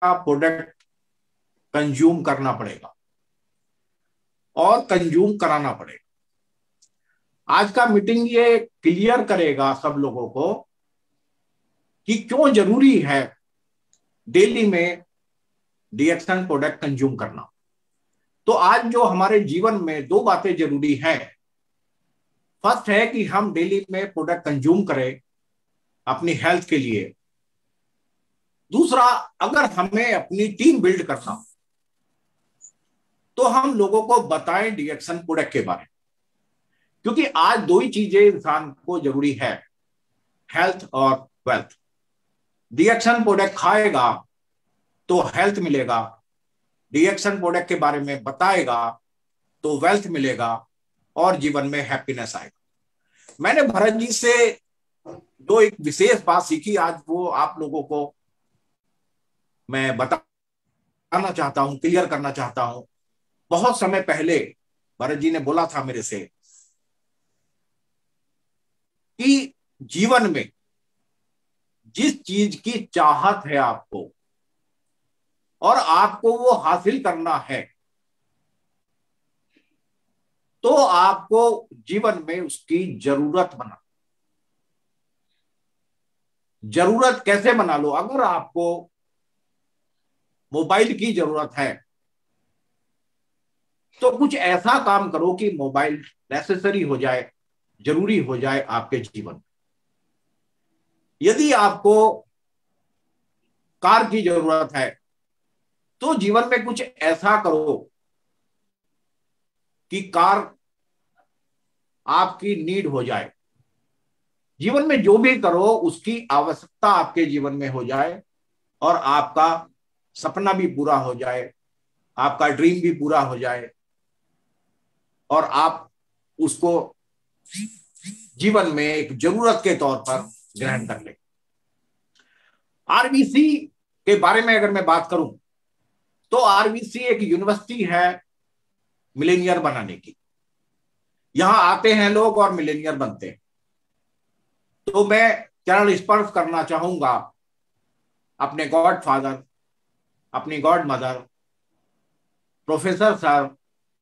Product consume करना पड़ेगा और कंज्यूम कराना पड़ेगा। आज का मीटिंग ये क्लियर करेगा सब लोगों को कि क्यों जरूरी है डेली में डीएक्सन प्रोडक्ट कंज्यूम करना। तो आज जो हमारे जीवन में दो बातें जरूरी हैं, फर्स्ट है कि हम डेली में प्रोडक्ट कंज्यूम करें अपनी हेल्थ के लिए। दूसरा, अगर हमें अपनी टीम बिल्ड करना तो हम लोगों को बताएं डीएक्सन प्रोडक्ट के बारे में, क्योंकि आज दो ही चीजें इंसान को जरूरी है, हेल्थ और वेल्थ। डीएक्सन प्रोडक्ट खाएगा तो हेल्थ मिलेगा, डीएक्सन प्रोडक्ट के बारे में बताएगा तो वेल्थ मिलेगा और जीवन में हैप्पीनेस आएगा। मैंने भरत जी से जो एक विशेष बात सीखी, आज वो आप लोगों को मैं बताना चाहता हूं, क्लियर करना चाहता हूं। बहुत समय पहले भरत जी ने बोला था मेरे से कि जीवन में जिस चीज की चाहत है आपको और आपको वो हासिल करना है, तो आपको जीवन में उसकी जरूरत बना। जरूरत कैसे बना लो? अगर आपको मोबाइल की जरूरत है तो कुछ ऐसा काम करो कि मोबाइल नेसेसरी हो जाए, जरूरी हो जाए आपके जीवन में। यदि आपको कार की जरूरत है तो जीवन में कुछ ऐसा करो कि कार आपकी नीड हो जाए। जीवन में जो भी करो उसकी आवश्यकता आपके जीवन में हो जाए और आपका सपना भी पूरा हो जाए, आपका ड्रीम भी पूरा हो जाए और आप उसको जीवन में एक जरूरत के तौर पर ग्रहण कर ले। आरबीसी के बारे में अगर मैं बात करूं तो आरबीसी एक यूनिवर्सिटी है मिलेनियर बनाने की। यहां आते हैं लोग और मिलेनियर बनते हैं। तो मैं चरण स्पर्श करना चाहूंगा अपने गॉड फादर, अपनी गॉड मदर, प्रोफेसर सर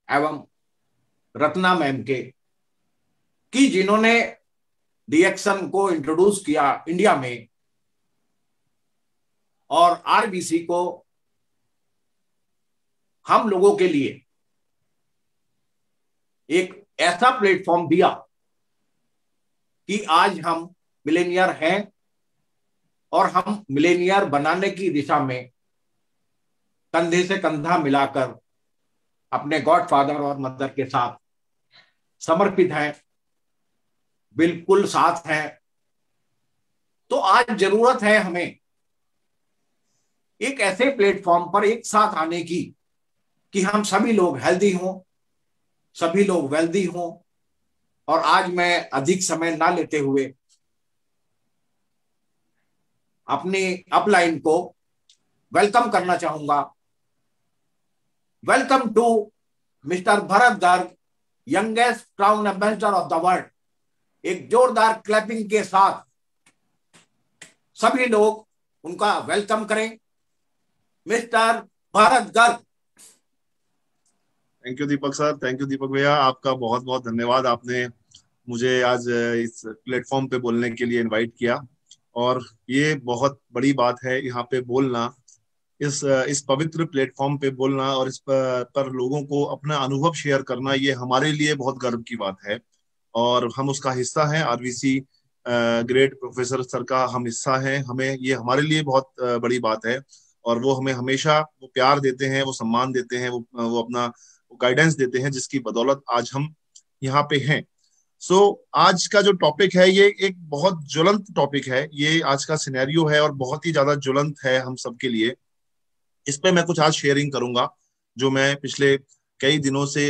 एवं रत्ना मैम के, कि जिन्होंने डीएक्सन को इंट्रोड्यूस किया इंडिया में और आरबीसी को हम लोगों के लिए एक ऐसा प्लेटफॉर्म दिया कि आज हम मिलेनियर हैं और हम मिलेनियर बनाने की दिशा में कंधे से कंधा मिलाकर अपने गॉड फादर और मदर के साथ समर्पित हैं, बिल्कुल साथ हैं। तो आज जरूरत है हमें एक ऐसे प्लेटफॉर्म पर एक साथ आने की कि हम सभी लोग हेल्दी हों, सभी लोग वेल्दी हों। और आज मैं अधिक समय ना लेते हुए अपनी अपलाइन को वेलकम करना चाहूंगा। Welcome to mister Bharat Garg, youngest crown ambassador of the world. एक जोरदार क्लैपिंग के साथ सभी लोग उनका वेलकम करें। Mister Bharat Garg. Thank you Deepak sir, thank you Deepak भैया, आपका बहुत बहुत धन्यवाद। आपने मुझे आज इस प्लेटफॉर्म पे बोलने के लिए इनवाइट किया और ये बहुत बड़ी बात है यहाँ पे बोलना, इस पवित्र प्लेटफॉर्म पे बोलना और इस पर लोगों को अपना अनुभव शेयर करना, ये हमारे लिए बहुत गर्व की बात है और हम उसका हिस्सा हैं। आरबीसी ग्रेट प्रोफेसर सर का हम हिस्सा हैं। हमें ये हमारे लिए बहुत बड़ी बात है और वो हमें हमेशा वो प्यार देते हैं, वो सम्मान देते हैं, वो अपना गाइडेंस देते हैं, जिसकी बदौलत आज हम यहाँ पे हैं। आज का जो टॉपिक है ये एक बहुत ज्वलंत टॉपिक है। ये आज का सिनेरियो है और बहुत ही ज्यादा ज्वलंत है हम सबके लिए। इस पे मैं कुछ आज शेयरिंग करूंगा जो मैं पिछले कई दिनों से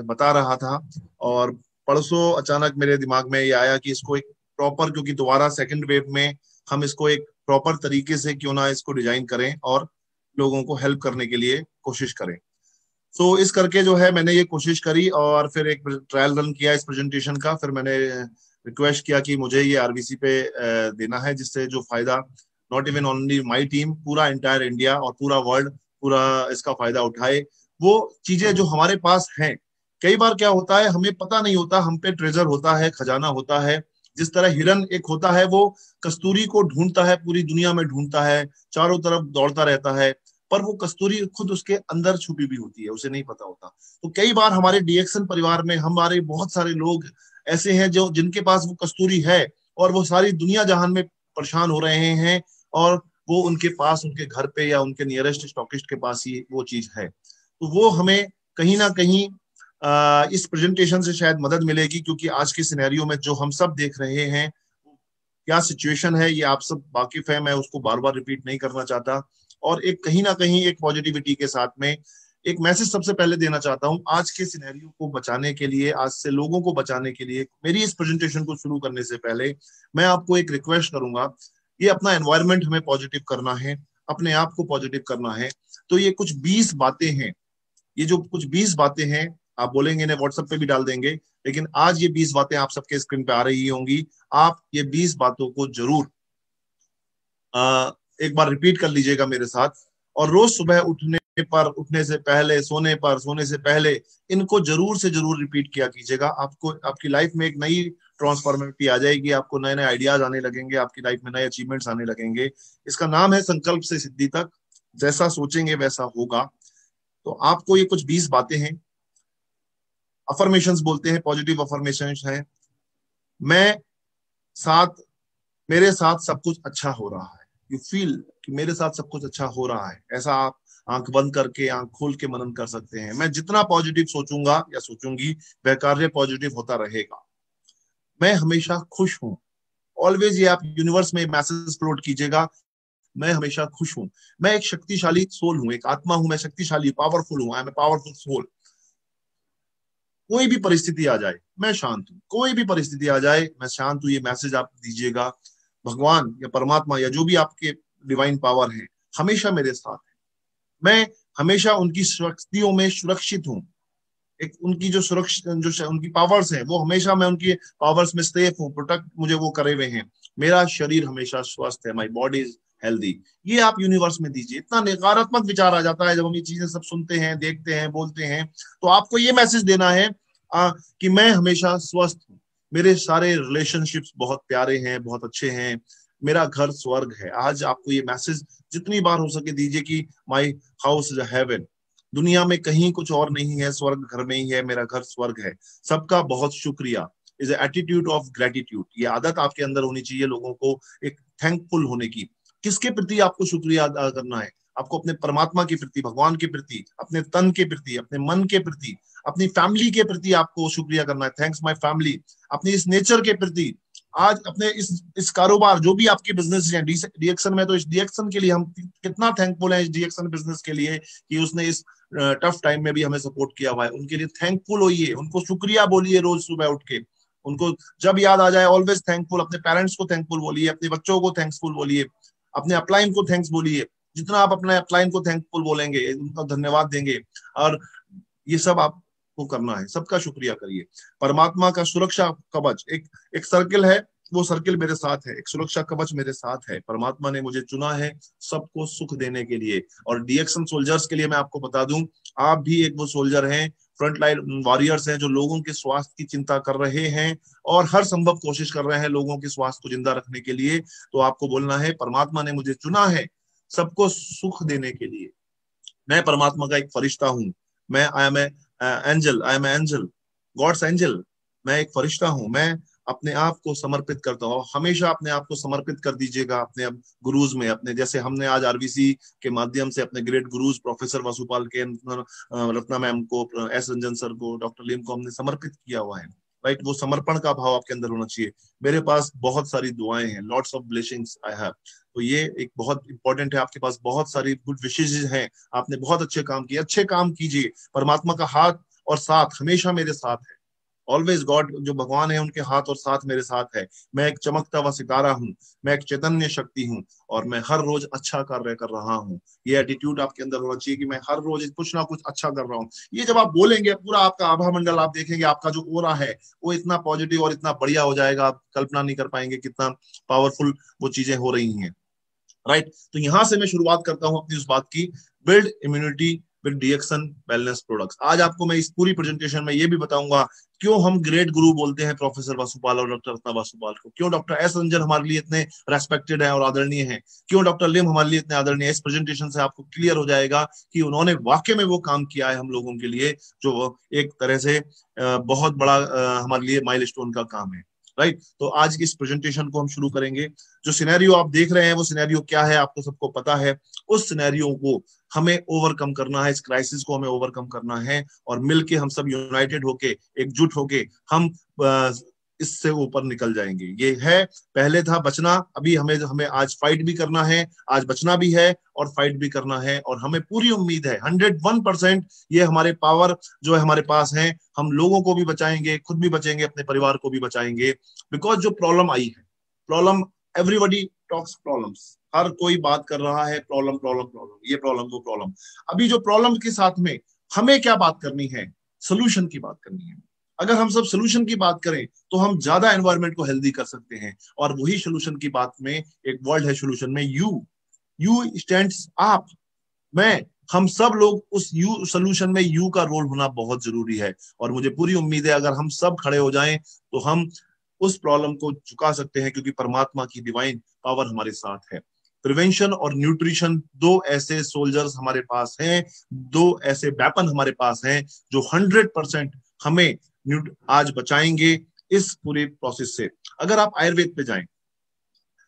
बता रहा था और परसों अचानक मेरे दिमाग में ये आया कि इसको एक प्रॉपर, क्योंकि दोबारा सेकंड वेव में हम इसको एक प्रॉपर तरीके से क्यों ना इसको डिजाइन करें और लोगों को हेल्प करने के लिए कोशिश करें। इस करके जो है मैंने ये कोशिश करी और फिर एक ट्रायल रन किया इस प्रेजेंटेशन का। फिर मैंने रिक्वेस्ट किया कि मुझे ये आरबीसी पे देना है, जिससे जो फायदा not even only my team, पूरा एंटायर इंडिया और पूरा वर्ल्ड पूरा इसका फायदा उठाए। वो चीजें जो हमारे पास हैं, कई बार क्या होता है हमें पता नहीं होता, हम पे ट्रेजर होता है, खजाना होता है। जिस तरह हिरन एक होता है, वो कस्तूरी को ढूंढता है, पूरी दुनिया में ढूंढता है, चारों तरफ दौड़ता रहता है, पर वो कस्तूरी खुद उसके अंदर छुपी भी होती है, उसे नहीं पता होता। तो कई बार हमारे डीएक्सन परिवार में हमारे बहुत सारे लोग ऐसे हैं जो जिनके पास वो कस्तूरी है, और वो सारी दुनिया जहान में परेशान हो रहे हैं, और वो उनके पास, उनके घर पे या उनके नियरेस्ट स्टॉकिस्ट के पास ही वो चीज है। तो वो हमें कहीं ना कहीं इस प्रेजेंटेशन से शायद मदद मिलेगी, क्योंकि आज के सिनेरियो में जो हम सब देख रहे हैं, क्या सिचुएशन है, ये आप सब वाकिफ है, मैं उसको बार बार रिपीट नहीं करना चाहता। और एक कहीं ना कहीं एक पॉजिटिविटी के साथ में एक मैसेज सबसे पहले देना चाहता हूं, आज के सिनेरियो को बचाने के लिए, आज से लोगों को बचाने के लिए। मेरी इस प्रेजेंटेशन को शुरू करने से पहले मैं आपको एक रिक्वेस्ट करूंगा, ये अपना एनवायरनमेंट हमें पॉजिटिव करना है, अपने आप को पॉजिटिव करना है। तो ये कुछ 20 बातें हैं, ये जो कुछ 20 बातें हैं, आप बोलेंगे इन्हें व्हाट्सएप पे भी डाल देंगे, लेकिन आज ये 20 बातें आप सबके स्क्रीन पे आ रही होंगी। आप ये 20 बातों को जरूर एक बार रिपीट कर लीजिएगा मेरे साथ, और रोज सुबह उठने पर, उठने से पहले, सोने पर, सोने से पहले इनको जरूर से जरूर रिपीट किया कीजिएगा। आपको आपकी लाइफ में एक नई ट्रांसफॉर्मेटिविटी आ जाएगी, आपको नए नए आइडियाज आने लगेंगे, आपकी लाइफ में नए अचीवमेंट्स आने लगेंगे। इसका नाम है संकल्प से सिद्धि तक, जैसा सोचेंगे वैसा होगा। तो आपको ये कुछ 20 बातें हैं, अफर्मेशंस बोलते हैं, पॉजिटिव अफर्मेशंस हैं। मैं साथ मेरे साथ सब कुछ अच्छा हो रहा है, यू फील कि मेरे साथ सब कुछ अच्छा हो रहा है, ऐसा आप आंख बंद करके, आंख खोल के मनन कर सकते हैं। मैं जितना पॉजिटिव सोचूंगा या सोचूंगी, वह कार्य पॉजिटिव होता रहेगा। मैं हमेशा खुश हूं, ऑलवेज ये आप यूनिवर्स में मैसेज फ्लोट कीजिएगा, मैं हमेशा खुश हूं। मैं एक शक्तिशाली सोल हूं, एक आत्मा हूं, मैं शक्तिशाली, पावरफुल हूं, I am a powerful soul. कोई भी परिस्थिति आ जाए मैं शांत हूं, कोई भी परिस्थिति आ जाए मैं शांत हूं, ये मैसेज आप दीजिएगा। भगवान या परमात्मा या जो भी आपके डिवाइन पावर है हमेशा मेरे साथ है, मैं हमेशा उनकी शक्तियों में सुरक्षित हूँ। एक उनकी जो सुरक्षित जो उनकी पावर्स हैं, वो हमेशा मैं उनकी पावर्स में सेफ हूँ, प्रोटेक्ट मुझे वो करे हुए हैं। मेरा शरीर हमेशा स्वस्थ है, माई बॉडी इज हेल्दी। ये आप यूनिवर्स में दीजिए। इतना नकारात्मक विचार आ जाता है जब हम ये चीजें सब सुनते हैं, देखते हैं, बोलते हैं। तो आपको ये मैसेज देना है कि मैं हमेशा स्वस्थ हूँ, मेरे सारे रिलेशनशिप्स बहुत प्यारे हैं, बहुत अच्छे हैं, मेरा घर स्वर्ग है। आज आपको ये मैसेज जितनी बार हो सके दीजिए कि my house is a heaven, दुनिया में कहीं कुछ और नहीं है, स्वर्ग घर में ही है, मेरा घर स्वर्ग है। सबका बहुत शुक्रिया, इज एटीट्यूड ऑफ ग्रेटिट्यूड। ये आदत आपके अंदर होनी चाहिए, लोगों को एक थैंकफुल होने की। किसके प्रति आपको शुक्रिया अदा करना है? आपको अपने परमात्मा के प्रति, भगवान के प्रति, अपने तन के प्रति, अपने मन के प्रति, अपनी फैमिली के प्रति आपको शुक्रिया करना है। Thanks my family. अपनी इस नेचर के प्रति, आज अपने इस कारोबार, जो भी आपकी बिजनेस है डीएक्सन में, तो इस डीएक्सन के लिए हम कितना थैंकफुल है, इस डीएक्सन बिजनेस के लिए कि उसने इस टफ टाइम में भी हमें सपोर्ट किया हुआ है। उनके लिए थैंकफुल होइए, उनको शुक्रिया बोलिए रोज सुबह उठ के। उनको जब याद आ जाए ऑलवेज थैंकफुल। अपने पेरेंट्स को थैंकफुल बोलिए, अपने बच्चों को थैंक्सफुल बोलिए, अपने अपलाइन को थैंक्स बोलिए। जितना आप अपने अपलाइन को थैंकफुल बोलेंगे, उनका धन्यवाद देंगे, और ये सब आपको करना है। सबका शुक्रिया करिए। परमात्मा का सुरक्षा कवच, एक सर्किल है, वो सर्किल मेरे साथ है, एक सुरक्षा कवच मेरे साथ है। परमात्मा ने मुझे चुना है सबको सुख देने के लिए। और डीएक्सन सोल्जर्स के लिए मैं आपको बता दूं, आप भी एक वो सोल्जर हैं, फ्रंट लाइन वॉरियर्स हैं, जो लोगों के स्वास्थ्य की चिंता कर रहे हैं और हर संभव कोशिश कर रहे हैं लोगों के स्वास्थ्य को जिंदा रखने के लिए। तो आपको बोलना है, परमात्मा ने मुझे चुना है सबको सुख देने के लिए। मैं परमात्मा का एक फरिश्ता हूं। मैं I am angel, I am angel, God's angel. मैं एक फरिश्ता हूं। मैं अपने आप को समर्पित करता हूँ। हमेशा अपने आप को समर्पित कर दीजिएगा अपने अब गुरुज में। अपने जैसे हमने आज आरवीसी के माध्यम से अपने ग्रेट गुरुज प्रोफेसर वसुपाल के, रत्ना मैम को, एस रंजन सर को, डॉक्टर लीम को हमने समर्पित किया हुआ है। राइट, वो समर्पण का भाव आपके अंदर होना चाहिए। मेरे पास बहुत सारी दुआएं हैं, lots of blessings I have. तो ये एक बहुत इंपॉर्टेंट है, आपके पास बहुत सारी गुड विशेष हैं, आपने बहुत अच्छे काम किए, अच्छे काम कीजिए। परमात्मा का हाथ और साथ हमेशा मेरे साथ है। ऑलवेज गॉड, जो भगवान है, उनके हाथ और साथ मेरे साथ है। मैं एक चमकता हुआ सितारा हूँ, मैं एक चैतन्य शक्ति हूँ, और मैं हर रोज अच्छा कार्य कर रहा हूँ। ये एटीट्यूड आपके अंदर होना चाहिए कि मैं हर रोज कुछ ना कुछ अच्छा कर रहा हूँ। ये जब आप बोलेंगे, पूरा आपका आभा मंडल आप देखेंगे, आपका जो ओरा है वो इतना पॉजिटिव और इतना बढ़िया हो जाएगा, आप कल्पना नहीं कर पाएंगे कितना पावरफुल वो चीजें हो रही हैं। राइट। तो यहां से मैं शुरुआत करता हूं अपनी उस बात की, build immunity with DXN wellness products. आज आपको मैं इस पूरी प्रेजेंटेशन में ये भी बताऊंगा क्यों हम ग्रेट गुरु बोलते हैं प्रोफेसर वासुपाल और डॉक्टर रत्ना वासुपाल को, क्यों डॉक्टर एस रंजन हमारे लिए इतने रेस्पेक्टेड है और आदरणीय है, क्यों डॉक्टर लिम हमारे लिए इतने आदरणीय है। इस प्रेजेंटेशन से आपको क्लियर हो जाएगा कि उन्होंने वाकई में वो काम किया है हम लोगों के लिए, जो एक तरह से बहुत बड़ा हमारे लिए माइलस्टोन का काम है। राइट। तो आज की इस प्रेजेंटेशन को हम शुरू करेंगे। जो सिनेरियो आप देख रहे हैं वो सिनेरियो क्या है आपको सबको पता है। उस सिनेरियो को हमें ओवरकम करना है, इस क्राइसिस को हमें ओवरकम करना है, और मिलके हम सब यूनाइटेड होके, एकजुट होके हम इससे ऊपर निकल जाएंगे। ये है, पहले था बचना, अभी हमें हमें आज फाइट भी करना है, आज बचना भी है और फाइट भी करना है। और हमें पूरी उम्मीद है 101% ये हमारे पावर जो है हमारे पास है, हम लोगों को भी बचाएंगे, खुद भी बचेंगे, अपने परिवार को भी बचाएंगे। बिकॉज जो प्रॉब्लम आई है, प्रॉब्लम, एवरीबडी टॉक्स प्रॉब्लम्स, हर कोई बात कर रहा है प्रॉब्लम प्रॉब्लम प्रॉब्लम, ये प्रॉब्लम वो प्रॉब्लम। अभी जो प्रॉब्लम के साथ में हमें क्या बात करनी है, सोल्यूशन की बात करनी है। अगर हम सब सोल्यूशन की बात करें तो हम ज्यादा एनवायरनमेंट को हेल्दी कर सकते हैं। और वही सोल्यूशन की बात में एक वर्ड है सोल्यूशन में, यू स्टैंड्स आप, मैं, हम सब लोग उस यू सोल्यूशन में, यू का रोल होना बहुत जरूरी है। और मुझे पूरी उम्मीद है अगर हम सब खड़े हो जाएं तो हम उस प्रॉब्लम को चुका सकते हैं, क्योंकि परमात्मा की डिवाइन पावर हमारे साथ है। प्रिवेंशन और न्यूट्रिशन दो ऐसे सोल्जर्स हमारे पास हैं, दो ऐसे वेपन हमारे पास हैं जो 100% हमें आज बचाएंगे इस पूरे प्रोसेस से। अगर आप आयुर्वेद पे जाएं,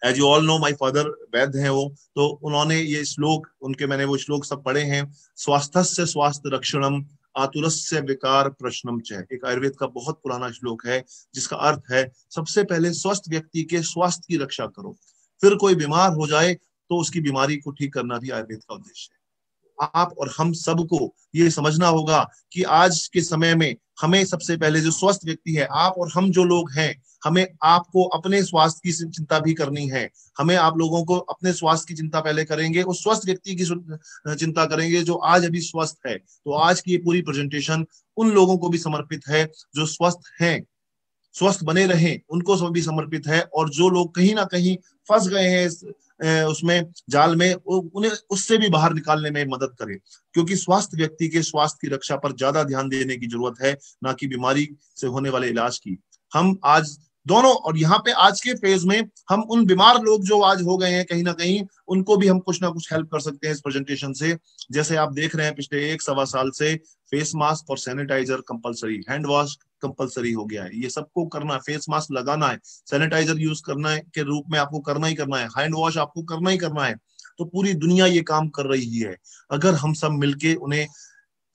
as you all know my father वैद्य हैं वो, तो उन्होंने ये श्लोक, उनके मैंने वो श्लोक सब पढ़े हैं, स्वास्थ्य स्वास्थ्य रक्षणम आतुरस्य विकार प्रश्नम च, एक आयुर्वेद का बहुत पुराना श्लोक है जिसका अर्थ है सबसे पहले स्वस्थ व्यक्ति के स्वास्थ्य की रक्षा करो, फिर कोई बीमार हो जाए तो उसकी बीमारी को ठीक करना भी आयुर्वेद का उद्देश्य है। आप और हम सबको ये समझना होगा कि आज के समय में हमें सबसे पहले जो स्वस्थ व्यक्ति है, आप और हम जो लोग हैं, हमें आपको अपने स्वास्थ्य की चिंता भी करनी है। हमें आप लोगों को अपने स्वास्थ्य की चिंता पहले करेंगे, उस स्वस्थ व्यक्ति की चिंता करेंगे जो आज अभी स्वस्थ है। तो आज की ये पूरी प्रेजेंटेशन उन लोगों को भी समर्पित है जो स्वस्थ हैं, स्वस्थ बने रहें, उनको सब भी समर्पित है। और जो लोग कहीं ना कहीं फंस गए हैं उसमें जाल में, उन्हें उससे भी बाहर निकालने में मदद करें, क्योंकि स्वास्थ्य व्यक्ति के स्वास्थ्य की रक्षा पर ज्यादा ध्यान देने की जरूरत है, ना कि बीमारी से होने वाले इलाज की। हम आज दोनों, और यहाँ पे आज के फेज में हम उन बीमार लोग जो आज हो गए हैं कहीं ना कहीं, उनको भी हम कुछ ना कुछ हेल्प कर सकते हैं इस प्रेजेंटेशन से। जैसे आप देख रहे हैं पिछले 1-1.25 साल से फेस मास्क और sanitizer compulsory, hand wash compulsory हो गया है, ये सबको करना है, फेस मास्क लगाना है, सैनिटाइजर यूज करना है के रूप में आपको करना ही करना है, हैंड वॉश आपको करना ही करना है। तो पूरी दुनिया ये काम कर रही है। अगर हम सब मिलके उन्हें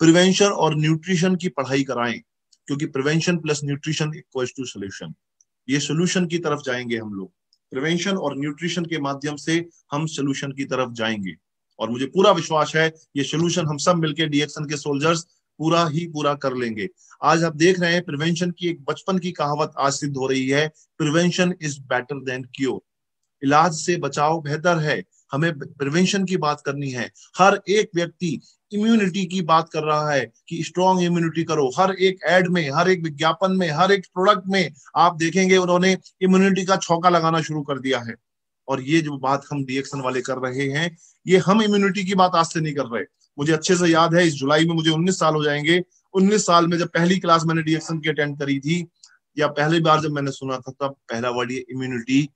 प्रिवेंशन और न्यूट्रिशन की पढ़ाई कराएं, क्योंकि prevention plus nutrition equals to solution, ये सोल्यूशन की तरफ जाएंगे हम लोग। प्रिवेंशन और न्यूट्रिशन के माध्यम से हम सोल्यूशन की तरफ जाएंगे, और मुझे पूरा विश्वास है ये सोल्यूशन हम सब मिलकर डीएक्सन के सोल्जर्स पूरा कर लेंगे। आज आप देख रहे हैं प्रिवेंशन की एक बचपन की कहावत आज सिद्ध हो रही है, prevention is better than cure, इलाज से बचाव बेहतर है। हमें प्रिवेंशन की बात करनी है। हर एक व्यक्ति इम्यूनिटी की बात कर रहा है कि स्ट्रॉन्ग इम्यूनिटी करो, हर एक एड में, हर एक विज्ञापन में, हर एक प्रोडक्ट में आप देखेंगे उन्होंने इम्यूनिटी का छौका लगाना शुरू कर दिया है। और ये जो बात हम डीएक्सन वाले कर रहे हैं, ये हम इम्यूनिटी की बात आज से नहीं कर रहे। मुझे अच्छे से याद है, इस जुलाई में मुझे 19 साल हो जाएंगे। 19 साल में जब पहली क्लास मैंने डीएक्सन की अटेंड करी थी, या पहली बार जब मैंने सुना था, तब पहला वर्ड ये इम्यूनिटी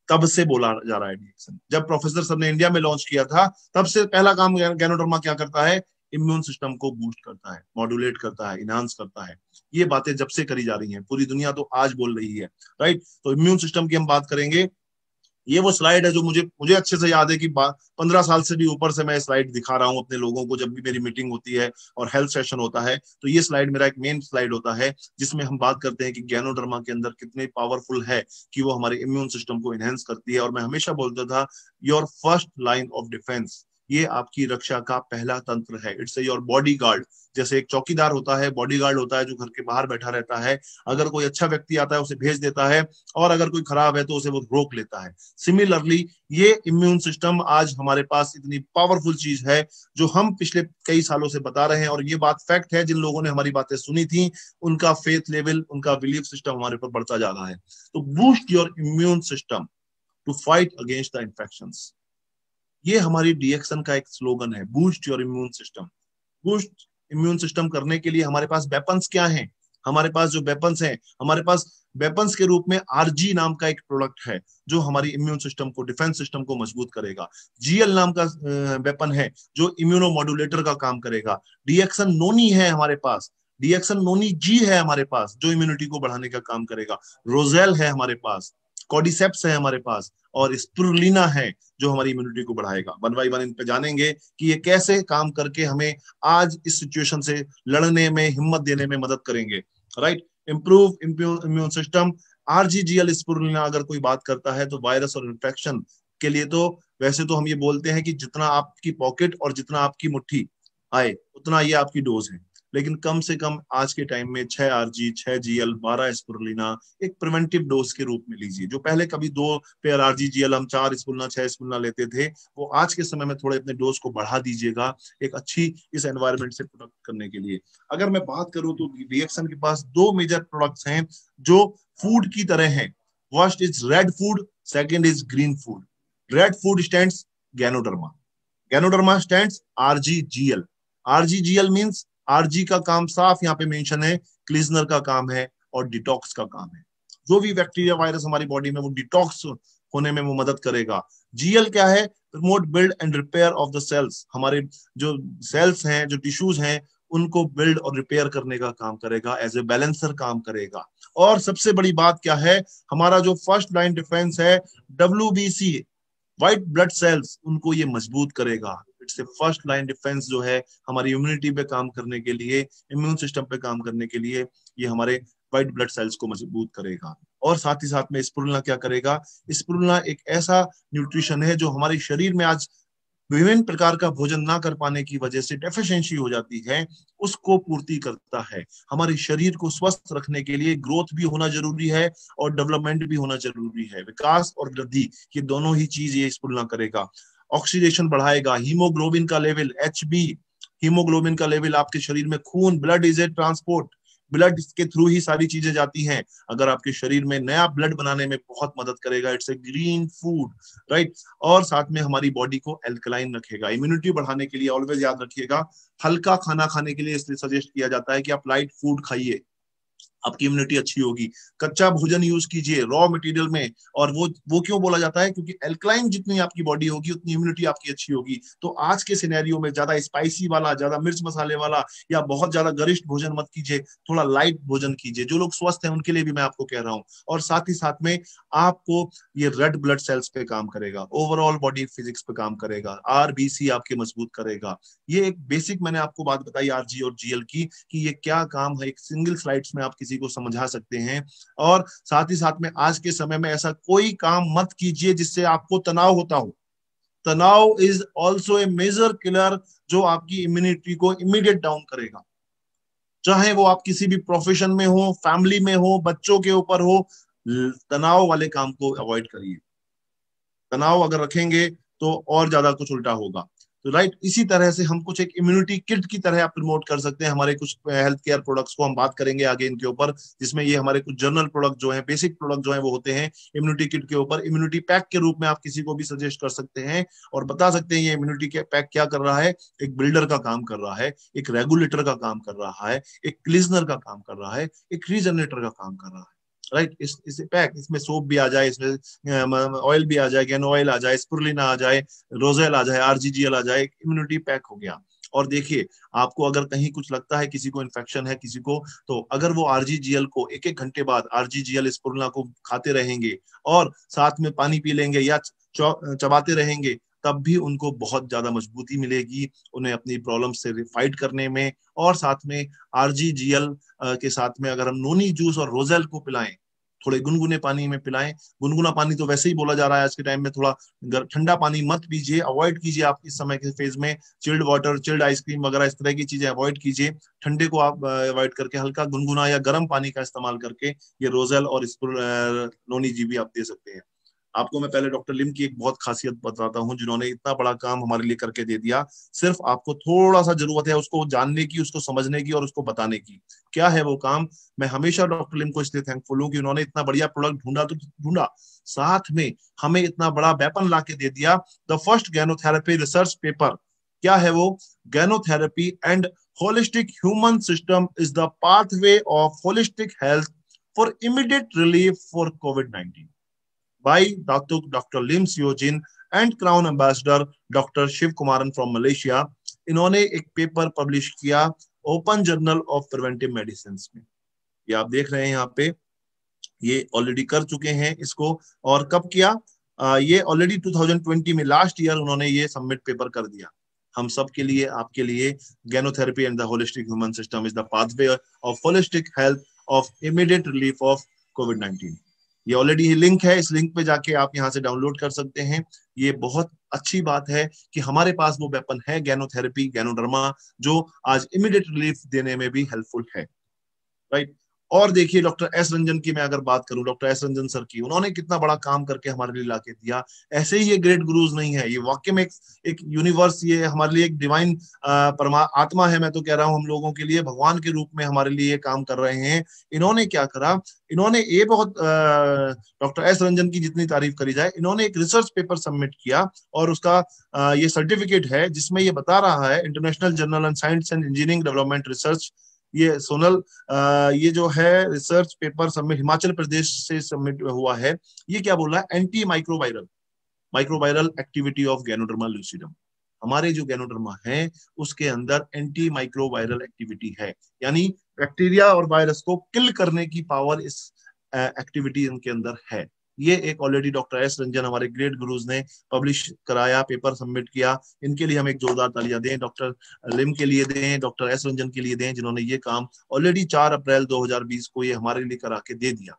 तब से बोला जा रहा है डीएक्सन। जब प्रोफेसर सर ने इंडिया में लॉन्च किया था, तब से पहला काम गैनोडर्मा क्या करता है, इम्यून सिस्टम को बूस्ट करता है, मॉड्यूलेट करता है, इनहांस करता है। ये बातें जब से करी जा रही हैं, पूरी दुनिया तो आज बोल रही है। राइट। तो इम्यून सिस्टम की हम बात करेंगे। ये वो स्लाइड है जो मुझे अच्छे से याद है कि 15 साल से भी ऊपर से मैं स्लाइड दिखा रहा हूँ अपने लोगों को। जब भी मेरी मीटिंग होती है और हेल्थ सेशन होता है, तो ये स्लाइड मेरा एक मेन स्लाइड होता है, जिसमें हम बात करते हैं कि गैनोडर्मा के अंदर कितने पावरफुल है कि वो हमारे इम्यून सिस्टम को इनहेंस करती है। और मैं हमेशा बोलता था, your first line of defence, ये आपकी रक्षा का पहला तंत्र है। It's your body guard. जैसे एक चौकीदार होता है, बॉडी गार्ड होता है जो घर के बाहर बैठा रहता है, अगर कोई अच्छा व्यक्ति आता है उसे भेज देता है, और अगर कोई खराब है तो उसे वो रोक लेता है। सिमिलरली ये इम्यून सिस्टम आज हमारे पास इतनी पावरफुल चीज है जो हम पिछले कई सालों से बता रहे हैं, और ये बात फैक्ट है। जिन लोगों ने हमारी बातें सुनी थी, उनका फेथ लेवल, उनका बिलीफ सिस्टम हमारे ऊपर बढ़ता जा रहा है। तो boost your immune system to fight against the infections. ये हमारी डीएक्सन का एक स्लोगन है, boost your immune system. Boost immune system करने के लिए हमारे पास वेपन्स क्या हैं? हमारे पास जो वेपन्स हैं, हमारे पास वेपन्स के रूप में आरजी नाम का एक प्रोडक्ट है जो हमारी इम्यून सिस्टम को, डिफेंस सिस्टम को मजबूत करेगा। जीएल नाम का वेपन है जो इम्यूनो मॉड्यूलेटर का काम करेगा। डीएक्सन नोनी है हमारे पास, डीएक्सन नोनी जी है हमारे पास जो इम्यूनिटी को बढ़ाने का काम करेगा। रोजेल है हमारे पास, कॉर्डिसेप्स है हमारे पास, और स्पिरुलिना है जो हमारी इम्यूनिटी को बढ़ाएगा। वन बाय वन इन पे जानेंगे कि ये कैसे काम करके हमें आज इस सिचुएशन से लड़ने में, हिम्मत देने में मदद करेंगे। Right, improve immune system. RGGL spirulina अगर कोई बात करता है तो वायरस और इन्फेक्शन के लिए तो वैसे तो हम ये बोलते हैं कि जितना आपकी पॉकेट और जितना आपकी मुट्ठी आए उतना ये आपकी डोज है, लेकिन कम से कम आज के टाइम में 6 आरजी, 6 जीएल, 12 स्पिरुलिना एक प्रिवेंटिव डोज के रूप में लीजिए। जो पहले कभी 2 पेयर आरजीजीएल हम 4 स्पिरुलिना, 6 स्पिरुलिना लेते थे, वो आज के समय में थोड़े अपने डोज को बढ़ा दीजिएगा एक अच्छी इस एनवायरमेंट से प्रोटेक्ट करने के लिए। अगर मैं बात करूं तो डीएक्सन के पास 2 मेजर प्रोडक्ट्स हैं जो फूड की तरह हैं। First is red food, second is green food. Red food stands ganoderma, ganoderma stands RGGL. RGGL means RG का काम साफ यहाँ पे मेंशन है, क्लीजनर का काम है और डिटॉक्स का काम है। जो भी बैक्टीरिया वायरस हमारी बॉडी में वो डिटॉक्स होने में वो मदद करेगा। जीएल क्या है? Promote build and repair of the cells. हमारे जो सेल्स हैं, जो टिश्यूज हैं, उनको बिल्ड और रिपेयर करने का काम करेगा, एज ए बैलेंसर काम करेगा। और सबसे बड़ी बात क्या है? हमारा जो फर्स्ट लाइन डिफेंस है, WBC, व्हाइट ब्लड सेल्स, उनको ये मजबूत करेगा। It's a first line defence जो है हमारी इम्यूनिटी पे काम करने के लिए, इम्यून सिस्टम पे काम करने के लिए, ये हमारे व्हाइट ब्लड सेल्स को मजबूत करेगा। और साथ ही साथ में स्पिरुलिना क्या करेगा? स्पिरुलिना एक ऐसा न्यूट्रिशन है जो हमारे शरीर में आज विभिन्न प्रकार का भोजन ना कर पाने की वजह से डेफिशिएंसी हो जाती है, उसको पूर्ति करता है। हमारे शरीर को स्वस्थ रखने के लिए ग्रोथ भी होना जरूरी है और डेवलपमेंट भी होना जरूरी है। विकास और वृद्धि, ये दोनों ही चीज ये स्पिरुलिना करेगा। ऑक्सीडेशन बढ़ाएगा, हीमोग्लोबिन का लेवल, HB, हीमोग्लोबिन का लेवल आपके शरीर में, खून, blood is a transport, blood के थ्रू ही सारी चीजें जाती हैं। अगर आपके शरीर में नया ब्लड बनाने में बहुत मदद करेगा। It's a green food, right. और साथ में हमारी बॉडी को एल्कलाइन रखेगा। इम्यूनिटी बढ़ाने के लिए ऑलवेज याद रखिएगा, हल्का खाना खाने के लिए इसलिए सजेस्ट किया जाता है कि आप लाइट फूड खाइए, आपकी इम्यूनिटी अच्छी होगी। कच्चा भोजन यूज कीजिए रॉ मटेरियल में। और वो क्यों बोला जाता है? क्योंकि एल्कलाइन जितनी आपकी बॉडी होगी उतनी इम्यूनिटी आपकी अच्छी होगी। तो आज के सिनेरियो में ज्यादा स्पाइसी वाला, ज्यादा मिर्च मसाले वाला या बहुत ज्यादा गरिष्ठ भोजन मत कीजिए, थोड़ा लाइट भोजन कीजिए। जो लोग स्वस्थ हैं उनके लिए भी मैं आपको कह रहा हूँ। और साथ ही साथ में आपको ये रेड ब्लड सेल्स पे काम करेगा, ओवरऑल बॉडी फिजिक्स पे काम करेगा, RBC आपके मजबूत करेगा। ये एक बेसिक मैंने आपको बात बताई आरजी और जीएल की कि ये क्या काम है, एक सिंगल स्लाइड्स में आप किसी को समझा सकते हैं। और साथ ही साथ में आज के समय में ऐसा कोई काम मत कीजिए जिससे आपको तनाव होता हो। तनाव is also a major killer जो आपकी इम्यूनिटी को इमीडिएट डाउन करेगा। चाहे वो आप किसी भी प्रोफेशन में हो, फैमिली में हो, बच्चों के ऊपर हो, तनाव वाले काम को अवॉइड करिए। तनाव अगर रखेंगे तो और ज्यादा कुछ उल्टा होगा। तो राइट, इसी तरह से हम कुछ एक इम्यूनिटी किट की तरह आप प्रमोट कर सकते हैं हमारे कुछ हेल्थ केयर प्रोडक्ट्स को। हम बात करेंगे आगे इनके ऊपर, जिसमें ये हमारे कुछ जनरल प्रोडक्ट जो हैं, बेसिक प्रोडक्ट जो हैं वो होते हैं इम्यूनिटी किट के ऊपर। इम्यूनिटी पैक के रूप में आप किसी को भी सजेस्ट कर सकते हैं और बता सकते हैं ये इम्यूनिटी के पैक क्या कर रहा है। एक बिल्डर का काम कर रहा है, एक रेगुलेटर का काम कर रहा है, एक क्लीजनर का काम कर रहा है, एक रीजनरेटर का काम कर रहा है। राइट, इसे पैक, इसमें सोप भी आ जाए, इसमें ऑयल भी आ जाए, गैनो ऑयल आ जाए, स्पिरुलिना आ जाए, रोजेल आ जाए, RGGL आ जाए, इम्यूनिटी पैक हो गया। और देखिए, आपको अगर कहीं कुछ लगता है, किसी को इन्फेक्शन है किसी को, तो अगर वो RGGL को एक एक घंटे बाद RGGL स्पिरुलिना को खाते रहेंगे और साथ में पानी पी लेंगे या चबाते रहेंगे, तब भी उनको बहुत ज्यादा मजबूती मिलेगी उन्हें अपनी प्रॉब्लम से फाइट करने में। और साथ में RGGL के साथ में अगर हम नोनी जूस और रोजेल को पिलाएं, थोड़े गुनगुने पानी में पिलाएं। गुनगुना पानी तो वैसे ही बोला जा रहा है आज के टाइम में, थोड़ा ठंडा पानी मत पीजिए, अवॉइड कीजिए आप इस समय के फेज में। चिल्ड वाटर, चिल्ड आइसक्रीम वगैरह इस तरह की चीजें अवॉइड कीजिए। ठंडे को आप अवॉइड करके हल्का गुनगुना या गर्म पानी का इस्तेमाल करके ये रोजेल और नोनी जी भी आप दे सकते हैं। आपको मैं पहले डॉक्टर लिम की एक बहुत खासियत बताता हूं, जिन्होंने इतना बड़ा काम हमारे लिए करके दे दिया। सिर्फ आपको थोड़ा सा जरूरत है उसको जानने की, उसको समझने की और उसको बताने की। क्या है वो काम? मैं हमेशा डॉक्टर लिम को इसलिए थैंकफुल हूँ कि उन्होंने इतना बढ़िया प्रोडक्ट ढूंढा तो ढूंढा, साथ में हमें इतना बड़ा वेपन ला के दे दिया। The first ganotherapy research paper. क्या है वो? Ganotherapy and holistic human system is the pathway of holistic health for immediate relief for कोविड-19 by Dr. Lim Seo Jin and Crown Ambassador Dr. Shiv Kumaran from Malaysia। इन्होंने एक paper publish किया open journal of preventive medicine में। ये आप देख रहे हैं यहाँ पे, ये ऑलरेडी कर चुके हैं इसको। और कब किया? ये ऑलरेडी 2020 में, लास्ट ईयर उन्होंने ये सबमिट पेपर कर दिया हम सब के लिए, आपके लिए। Ganotherapy and the holistic human system is the pathway of holistic health of immediate relief of कोविड-19। ये ऑलरेडी लिंक है, इस लिंक पे जाके आप यहाँ से डाउनलोड कर सकते हैं। ये बहुत अच्छी बात है कि हमारे पास वो वेपन है, गैनोथेरेपी, गैनोडर्मा, जो आज इमीडिएट रिलीफ देने में भी हेल्पफुल है, राइट। और देखिए डॉक्टर एस रंजन की मैं अगर बात करूं, डॉक्टर एस रंजन सर की, उन्होंने कितना बड़ा काम करके हमारे लिए लाके दिया। ऐसे ही ये ग्रेट गुरुज नहीं है, ये वाकई में एक यूनिवर्स, ये हमारे लिए एक डिवाइन आत्मा है। मैं तो कह रहा हूं हम लोगों के लिए भगवान के रूप में हमारे लिए ये काम कर रहे हैं। इन्होंने क्या करा? इन्होंने ये बहुत डॉक्टर एस रंजन की जितनी तारीफ करी जाए, इन्होंने एक रिसर्च पेपर सबमिट किया और उसका ये सर्टिफिकेट है जिसमें ये बता रहा है, international journal on science and engineering development research, ये सोनल, ये जो है research paper submit Himachal Pradesh से सबमिट हुआ है। ये क्या बोल रहा है? Anti microviral activity of ganoderma lucidum. हमारे जो गैनोडर्मा है उसके अंदर एंटी माइक्रोवायरल एक्टिविटी है, यानी बैक्टीरिया और वायरस को किल करने की पावर इस एक्टिविटी इनके अंदर है। ये एक ऑलरेडी डॉक्टर एस रंजन, हमारे ग्रेट गुरुज ने पब्लिश कराया, पेपर सबमिट किया। इनके लिए हम एक जोरदार तालियां दें, डॉक्टर लिम के लिए दें, डॉक्टर एस रंजन के लिए दें, जिन्होंने ये काम ऑलरेडी 4 अप्रैल 2020 को ये हमारे लिए करा के दे दिया।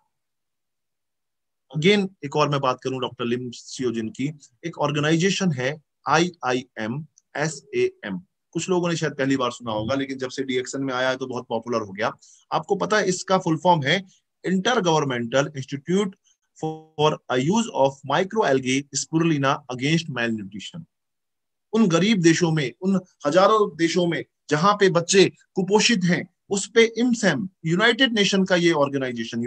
अगेन एक और मैं बात करूं डॉक्टर लिम सियो जिन की, एक ऑर्गेनाइजेशन है IIMSAM। कुछ लोगों ने शायद पहली बार सुना होगा, लेकिन जब से डीएक्शन में आया है तो बहुत पॉपुलर हो गया। आपको पता है इसका फुल फॉर्म है inter governmental institute for a use of micro algae spirulina against malnutrition. उन गरीब देशों में, उन हजारों देशों में जहां पे बच्चे कुपोषित हैं, उस पे इमसैम, यूनाइटेड नेशन का ये ऑर्गेनाइजेशन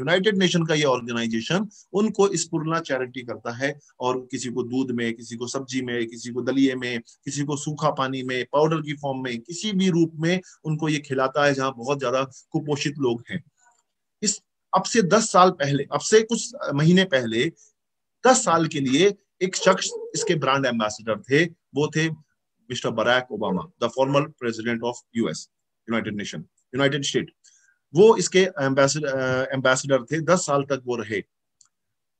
उनको स्पुरुलिना चैरिटी करता है। और किसी को दूध में, किसी को सब्जी में, किसी को दलिए में, किसी को सूखा पानी में, पाउडर की फॉर्म में, किसी भी रूप में उनको ये खिलाता है जहां बहुत ज्यादा कुपोषित लोग हैं। इस अब से 10 साल पहले, अब से कुछ महीने पहले, 10 साल के लिए एक शख्स इसके ब्रांड एम्बेसडर थे। वो थे mister Barack Obama, the former president of US, United State. वो इसके एम्बेसडर थे, 10 साल तक वो रहे।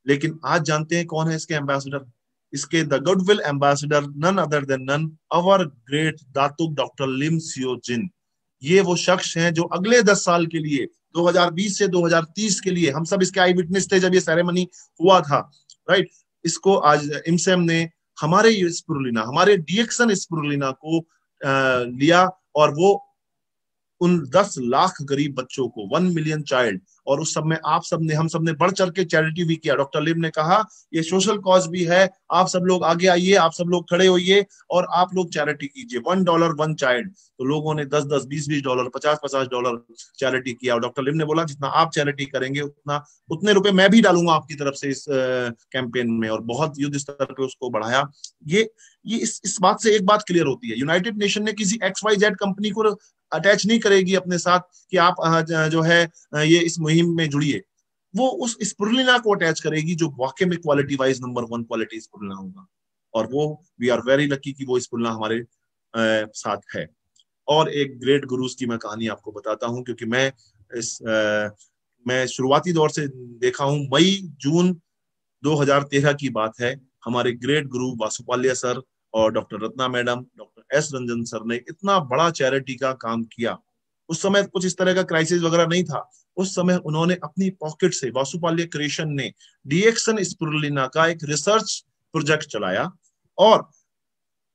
लेकिन आज जानते हैं कौन है इसके एम्बेसडर? इसके the goodwill ambassador none other than none our great Datuk doctor Lim Siow Jin. ये वो शख्स हैं जो अगले 10 साल के लिए, 2020 से 2030 के लिए, हम सब इसके आई विटनेस थे जब ये सेरेमनी हुआ था, राइट। इसको आज इमसैम ने हमारे स्पुरुलिना, हमारे डीएक्शन स्पुरुलिना को लिया और वो उन 10 लाख गरीब बच्चों को, 1 मिलियन चाइल्ड, और उस सब में आप सब ने, हम सब ने बढ़ चढ़ के चैरिटी भी किया। डॉक्टर लिम ने कहा ये सोशल कॉज भी है, आप सब लोग आगे आइए, आप सब लोग खड़े होइए और आप लोग चैरिटी कीजिए। $1 1 चाइल्ड। तो लोगों ने 10-10, $20-20, $50-50 चैरिटी किया। और डॉक्टर लिम ने बोला जितना आप चैरिटी करेंगे उतने रुपए मैं भी डालूंगा आपकी तरफ से इस कैंपेन में। और बहुत युद्ध स्तर पे उसको बढ़ाया। ये इस बात से एक बात क्लियर होती है, यूनाइटेड नेशन ने किसी XYZ कंपनी को अटैच नहीं करेगी अपने साथ कि आप जो है ये इस मुहिम में जुड़िए। वो उस स्पुरुलिना को अटैच करेगी जो वाकई में क्वालिटी वाइज नंबर 1 क्वालिटी स्पुरुलिना होगा। और वो वी आर वेरी लकी कि वो स्पुरुलिना हमारे साथ है। और एक ग्रेट गुरुज की मैं कहानी आपको बताता हूं, क्योंकि मैं शुरुआती दौर से देखा हूं। मई जून 2013 की बात है। हमारे ग्रेट गुरु वासुपाल्या सर और doctor Ratna madam, doctor S Ranjan sir ने इतना बड़ा चैरिटी का काम किया। उस समय कुछ इस तरह का क्राइसिस वगैरह नहीं था। उस समय उन्होंने अपनी पॉकेट से, वासुपाल्या क्रिएशन ने डीएक्शन स्पुरुलिना का एक रिसर्च प्रोजेक्ट चलाया। और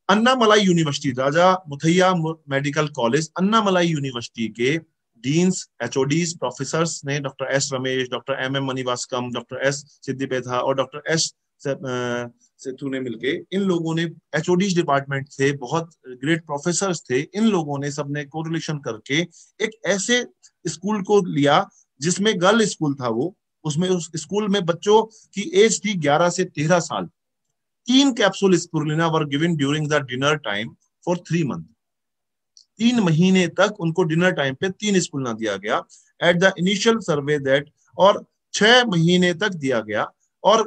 Annamalai university, Raja Muthiah medical college, Annamalai university के डीन्स, HODs, प्रोफेसर्स ने, doctor S Ramesh, doctor MM Manivasakam, doctor S सिद्धिपेथा और डॉक्टर एस सेठू ने मिलके, इन लोगों ने, एचओडी डिपार्टमेंट थे, बहुत ग्रेट प्रोफेसर्स थे, इन लोगों ने सबने कोरिलेशन करके एक ऐसे स्कूल को लिया जिसमें गर्ल स्कूल था वो, उसमें उस स्कूल में बच्चों की एज थी 11 से 13 साल। 3 capsule spirulina were given during the dinner time for 3 month. 3 महीने तक उनको डिनर टाइम पे 3 स्पुरुलिना दिया गया at the initial survey that, और 6 महीने तक दिया गया। और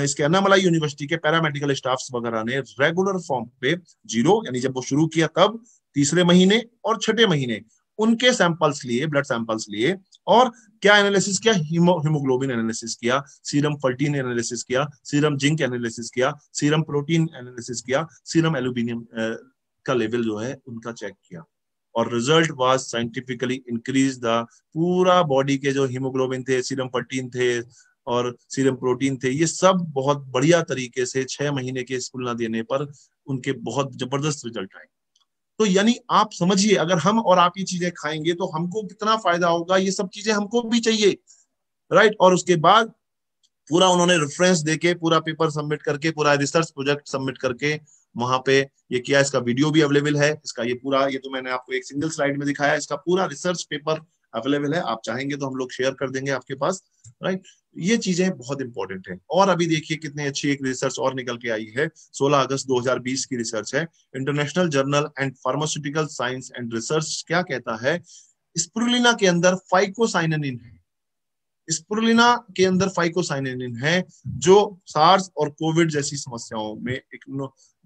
इसके अन्नामलाई यूनिवर्सिटी के पैरामेडिकल स्टाफ्स वगैरह ने रेगुलर फॉर्म पे 0, यानी जब वो शुरू किया तब, तीसरे महीने और छठे महीने उनके सैंपल्स लिए, ब्लड सैंपल्स लिए, और क्या एनालिसिस किया, हीमोग्लोबिन एनालिसिस किया, सीरम फर्टीन एनालिसिस किया, सीरम जिंक एनालिसिस किया, सीरम प्रोटीन एनालिसिस किया, सीरम एल्यूमिनियम का लेवल जो है उनका चेक किया, और result was scientifically increase the पूरा बॉडी के जो हीमोग्लोबिन थे, सीरम फर्टीन थे और सीरम प्रोटीन थे, ये सब बहुत बढ़िया तरीके से 6 महीने के स्पुरुलिना देने पर उनके बहुत जबरदस्त रिजल्ट आए। तो यानी आप समझिए, अगर हम और आप ये चीजें खाएंगे तो हमको कितना फायदा होगा, ये सब चीजें हमको भी चाहिए, राइट। और उसके बाद पूरा उन्होंने रेफरेंस देके, पूरा पेपर सबमिट करके, पूरा रिसर्च प्रोजेक्ट सबमिट करके वहां पे ये किया। इसका वीडियो भी अवेलेबल है, इसका ये पूरा, ये तो मैंने आपको एक सिंगल स्लाइड में दिखाया, इसका पूरा रिसर्च पेपर अवेलेबल है, आप चाहेंगे तो हम लोग शेयर कर देंगे आपके पास, राइट। ये चीजें बहुत इंपॉर्टेंट है। और अभी देखिए कितनी अच्छी एक रिसर्च और निकल के आई है, 16 अगस्त 2020 की रिसर्च है, international journal and pharmaceutical science and research. क्या कहता है, स्पुरुलिना के अंदर फाइकोसाइनिन है, स्पुरुलिना के अंदर फाइकोसाइनिन है, जो सार्स और कोविड जैसी समस्याओं में एक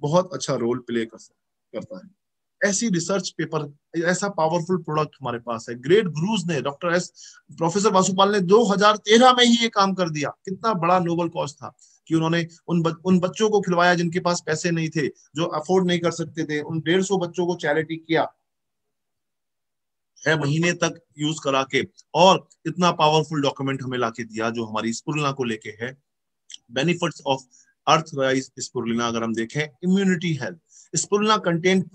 बहुत अच्छा रोल प्ले करता है। ऐसी रिसर्च पेपर, ऐसा पावरफुल प्रोडक्ट हमारे पास है। ग्रेट गुरुज ने, प्रोफेसर वासुपाल ने 2013 में ही ये काम कर दिया। कितना बड़ा नोबल कॉज था कि उन्होंने उन बच्चों को खिलवाया जिनके पास पैसे नहीं थे, जो अफोर्ड नहीं कर सकते थे, उन 150 बच्चों को चैरिटी किया 6 महीने तक यूज करा के, और इतना पावरफुल डॉक्यूमेंट हमें लाके दिया जो हमारी स्पुरुलिना को लेके है। बेनिफिट्स ऑफ अर्थराइज स्पुरुलिना अगर हम देखें, immunity health, spirulina contain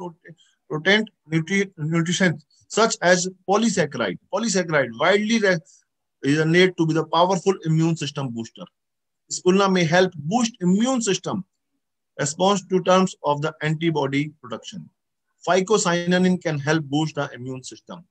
potent nutrition such as polysaccharide. Polysaccharide widely resonate to be the powerful immune system booster. Spirulina may help boost immune system response to terms of the antibody production. Phycocyanin can help boost the immune system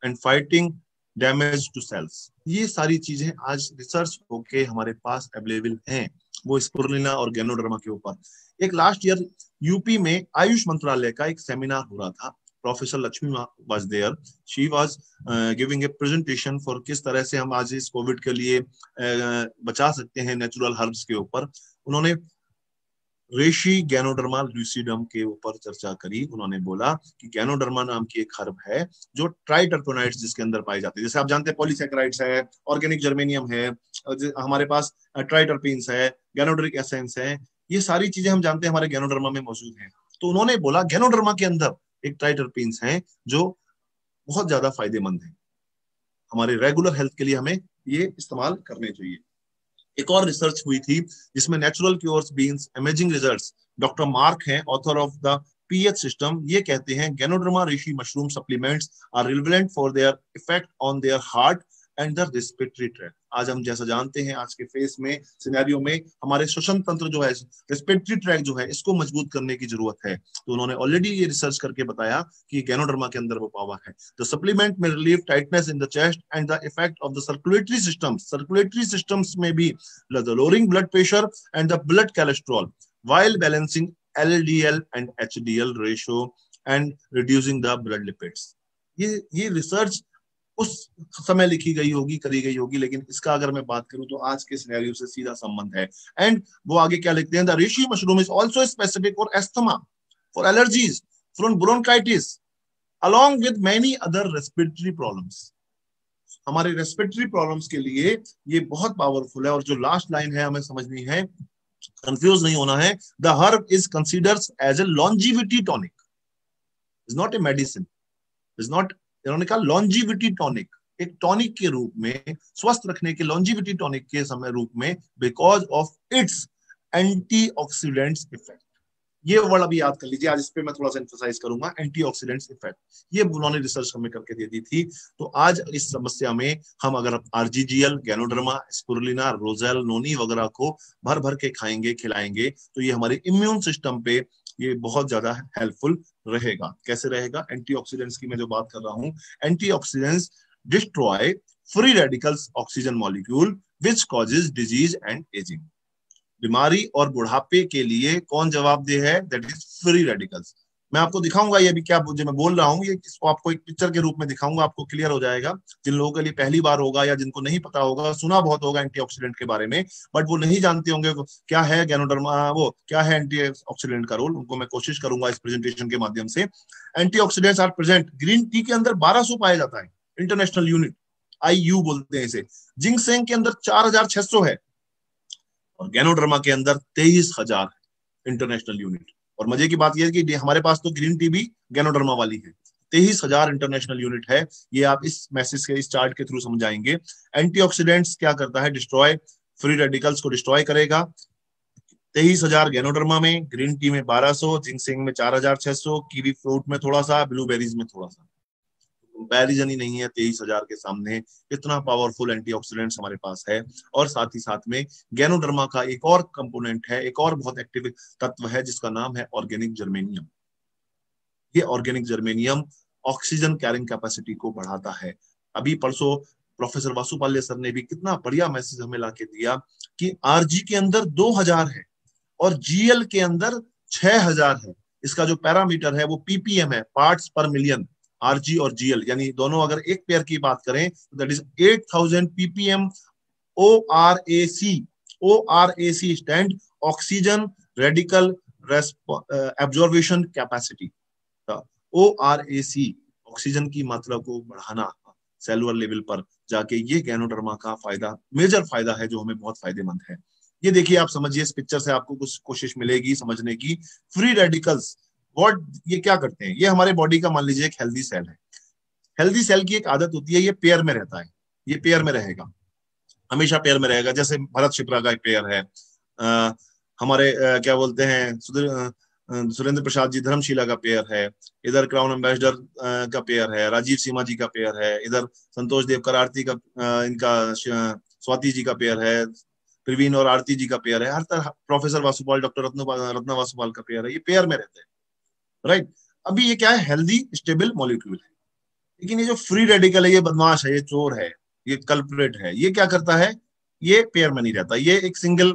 and fighting damage to cells. ये सारी चीजें आज research होके हमारे पास available हैं, वो स्पुरुलिना और ganoderma के ऊपर। एक लास्ट ईयर यूपी में आयुष मंत्रालय का एक सेमिनार हो रहा था, professor Lakshmi was there, she was giving a presentation for किस तरह से हम आज इस कोविड के लिए बचा सकते हैं नेचुरल हर्ब्स के ऊपर। उन्होंने रेशी गैनोडर्मा लूसिडम के ऊपर चर्चा करी। उन्होंने बोला कि गैनोडर्मा नाम की एक हर्ब है जो ट्राइटरपेनोइड्स जिसके अंदर पाई जाती है, जैसे आप जानते हैं पॉलीसैकेराइड्स है, ऑर्गेनिक जर्मेनियम है, हमारे पास ट्राइटरपीन्स है, गैनोडरिक एसेंस है, ये सारी चीजें हम जानते हैं हमारे गैनोडर्मा में मौजूद हैं। तो उन्होंने बोला गैनोडर्मा के अंदर एक ट्राइटरपीन्स हैं जो बहुत ज्यादा फायदेमंद है, हमारे रेगुलर हेल्थ के लिए हमें ये इस्तेमाल करने चाहिए। एक और रिसर्च हुई थी जिसमें natural cures beans amazing results, doctor Mark हैं, author of the PH system, ये कहते हैं ganoderma reishi mushroom supplements are relevant for their effect on their heart and the respiratory tract. आज हम जैसा जानते हैं आज के फेस में सिनेरियो में हमारे श्वसन तंत्र जो है, रेस्पिरेटरी ट्रैक्ट जो है, इसको मजबूत करने की जरूरत है। तो उन्होंने ऑलरेडी ये रिसर्च करके बताया कि गैनोडर्मा के अंदर वो पावर है। द सप्लीमेंट में relieve tightness in the chest and the effect of the circulatory systems, circulatory systems में भी lowering blood pressure and the blood cholesterol while balancing LDL and HDL ratio and reducing the blood lipids। ये research उस समय लिखी गई होगी, करी गई होगी, लेकिन इसका अगर मैं बात करूं तो आज के सिनेरियो से सीधा संबंध है। एंड वो आगे क्या लिखते हैं, the reishi mushroom is also specific for asthma, for allergies, for bronchitis along with many other respiratory problems। हमारे रेस्पिरेटरी प्रॉब्लम्स के लिए ये बहुत पावरफुल है। और जो लास्ट लाइन है हमें समझनी है, कंफ्यूज नहीं होना है, the herb is considered as a longevity tonic, is not a medicine, is not, इन्होंने कहा लॉन्जिविटी टॉनिक, एक टॉनिक के रूप में, स्वस्थ रखने के लॉन्जिविटी टॉनिक के समय रूप में, because of its antioxidants effect. ये वर्ड अभी याद कर लीजिए, आज इस पे मैं थोड़ा सा एम्फसाइज करूंगा, एंटीऑक्सीडेंट्स इफेक्ट। ये उन्होंने रिसर्च हमें करके दे दी थी। तो आज इस समस्या में हम अगर आरजीजीएल, गैनोडर्मा, स्पुरुलिना, रोजेल, नोनी वगैरह को भर भर के खाएंगे, खिलाएंगे, तो ये हमारे इम्यून सिस्टम पे ये बहुत ज्यादा हेल्पफुल रहेगा। कैसे रहेगा? एंटीऑक्सीडेंट्स की मैं जो बात कर रहा हूँ, antioxidants destroy free radicals oxygen molecule which causes disease and ageing. बीमारी और बुढ़ापे के लिए कौन जवाबदेह है? That is free radicals. मैं आपको दिखाऊंगा ये भी क्या जो मैं बोल रहा हूँ, ये इसको आपको एक पिक्चर के रूप में दिखाऊंगा, आपको क्लियर हो जाएगा। जिन लोगों के लिए पहली बार होगा या जिनको नहीं पता होगा, सुना बहुत होगा एंटीऑक्सीडेंट के बारे में, बट वो नहीं जानते होंगे क्या है गैनोडर्मा, वो क्या है एंटीऑक्सीडेंट का रोल, उनको मैं कोशिश करूंगा इस प्रेजेंटेशन के माध्यम से। Antioxidants are present, green tea के अंदर 1200 पाया जाता है, इंटरनेशनल यूनिट, IU बोलते हैं इसे। जिंकसेंग के अंदर 4600 है, और गैनोडर्मा के अंदर 23,000 इंटरनेशनल यूनिट। और मजे की बात यह है कि हमारे पास तो ग्रीन टी भी गैनोडर्मा वाली है। 23,000 इंटरनेशनल यूनिट है। ये आप इस मैसेज के, इस चार्ट के थ्रू समझाएंगे। एंटीऑक्सीडेंट्स क्या करता है? डिस्ट्रॉय, फ्री रेडिकल्स को डिस्ट्रॉय करेगा। 23,000 गैनोडर्मा में, ग्रीन टी में 1200, जिंकसेंग में 4,600, कीवी फ्रूट में थोड़ा सा, ब्लूबेरीज में थोड़ा सा। कंपैरिजन ही नहीं है 23,000 के सामने। इतना पावरफुल एंटीऑक्सीडेंट्स हमारे पास है। और साथ ही साथ में गैनोडर्मा का एक और कंपोनेंट है, एक और बहुत एक्टिव तत्व है, जिसका नाम है ऑर्गेनिक जर्मेनियम। ये organic germanium oxygen carrying capacity को बढ़ाता है। अभी परसों प्रोफेसर वासुपाल्य सर ने भी कितना बढ़िया मैसेज हमें लाके दिया कि आरजी के अंदर 2000 है और जीएल के अंदर 6000 है। इसका जो पैरामीटर है वो पीपीएम है, पार्ट्स पर मिलियन। आरजी और जीएल यानी दोनों अगर एक पेयर की बात करें तो that is 8000 ppm ORAC। ORAC stand oxygen radical absorption capacity. ORAC oxygen की मात्रा को बढ़ाना सेलुलर लेवल पर जाके, ये गैनोडर्मा का फायदा, मेजर फायदा है जो हमें बहुत फायदेमंद है। ये देखिए, आप समझिए, इस पिक्चर से आपको कुछ कोशिश मिलेगी समझने की। फ्री रेडिकल्स व्हाट, ये क्या करते हैं? ये हमारे बॉडी का मान लीजिए एक हेल्दी सेल है। हेल्दी सेल की एक आदत होती है, ये पेयर में रहता है, ये पेयर में रहेगा, हमेशा पेयर में रहेगा। जैसे भरत शिप्रा का एक पेयर है, हमारे क्या बोलते हैं, सुरेंद्र प्रसाद जी धर्मशिला का पेयर है, इधर क्राउन एम्बेसडर का पेयर है, राजीव सीमा जी का पेयर है, इधर संतोष देवकर आरती का, इनका स्वाति जी का पेयर है, प्रवीण और आरती जी का पेयर है, हर तरह, प्रोफेसर वासुपाल, डॉक्टर रत्ना वासुपाल का पेयर है, ये पेयर में रहते हैं, राइट। अभी ये क्या है? हेल्दी स्टेबल मॉलिक्यूल है। लेकिन ये जो फ्री रेडिकल है, ये बदमाश है, ये चोर है, ये कल्प्रेट है। ये क्या करता है? ये पेयर में नहीं रहता, ये एक सिंगल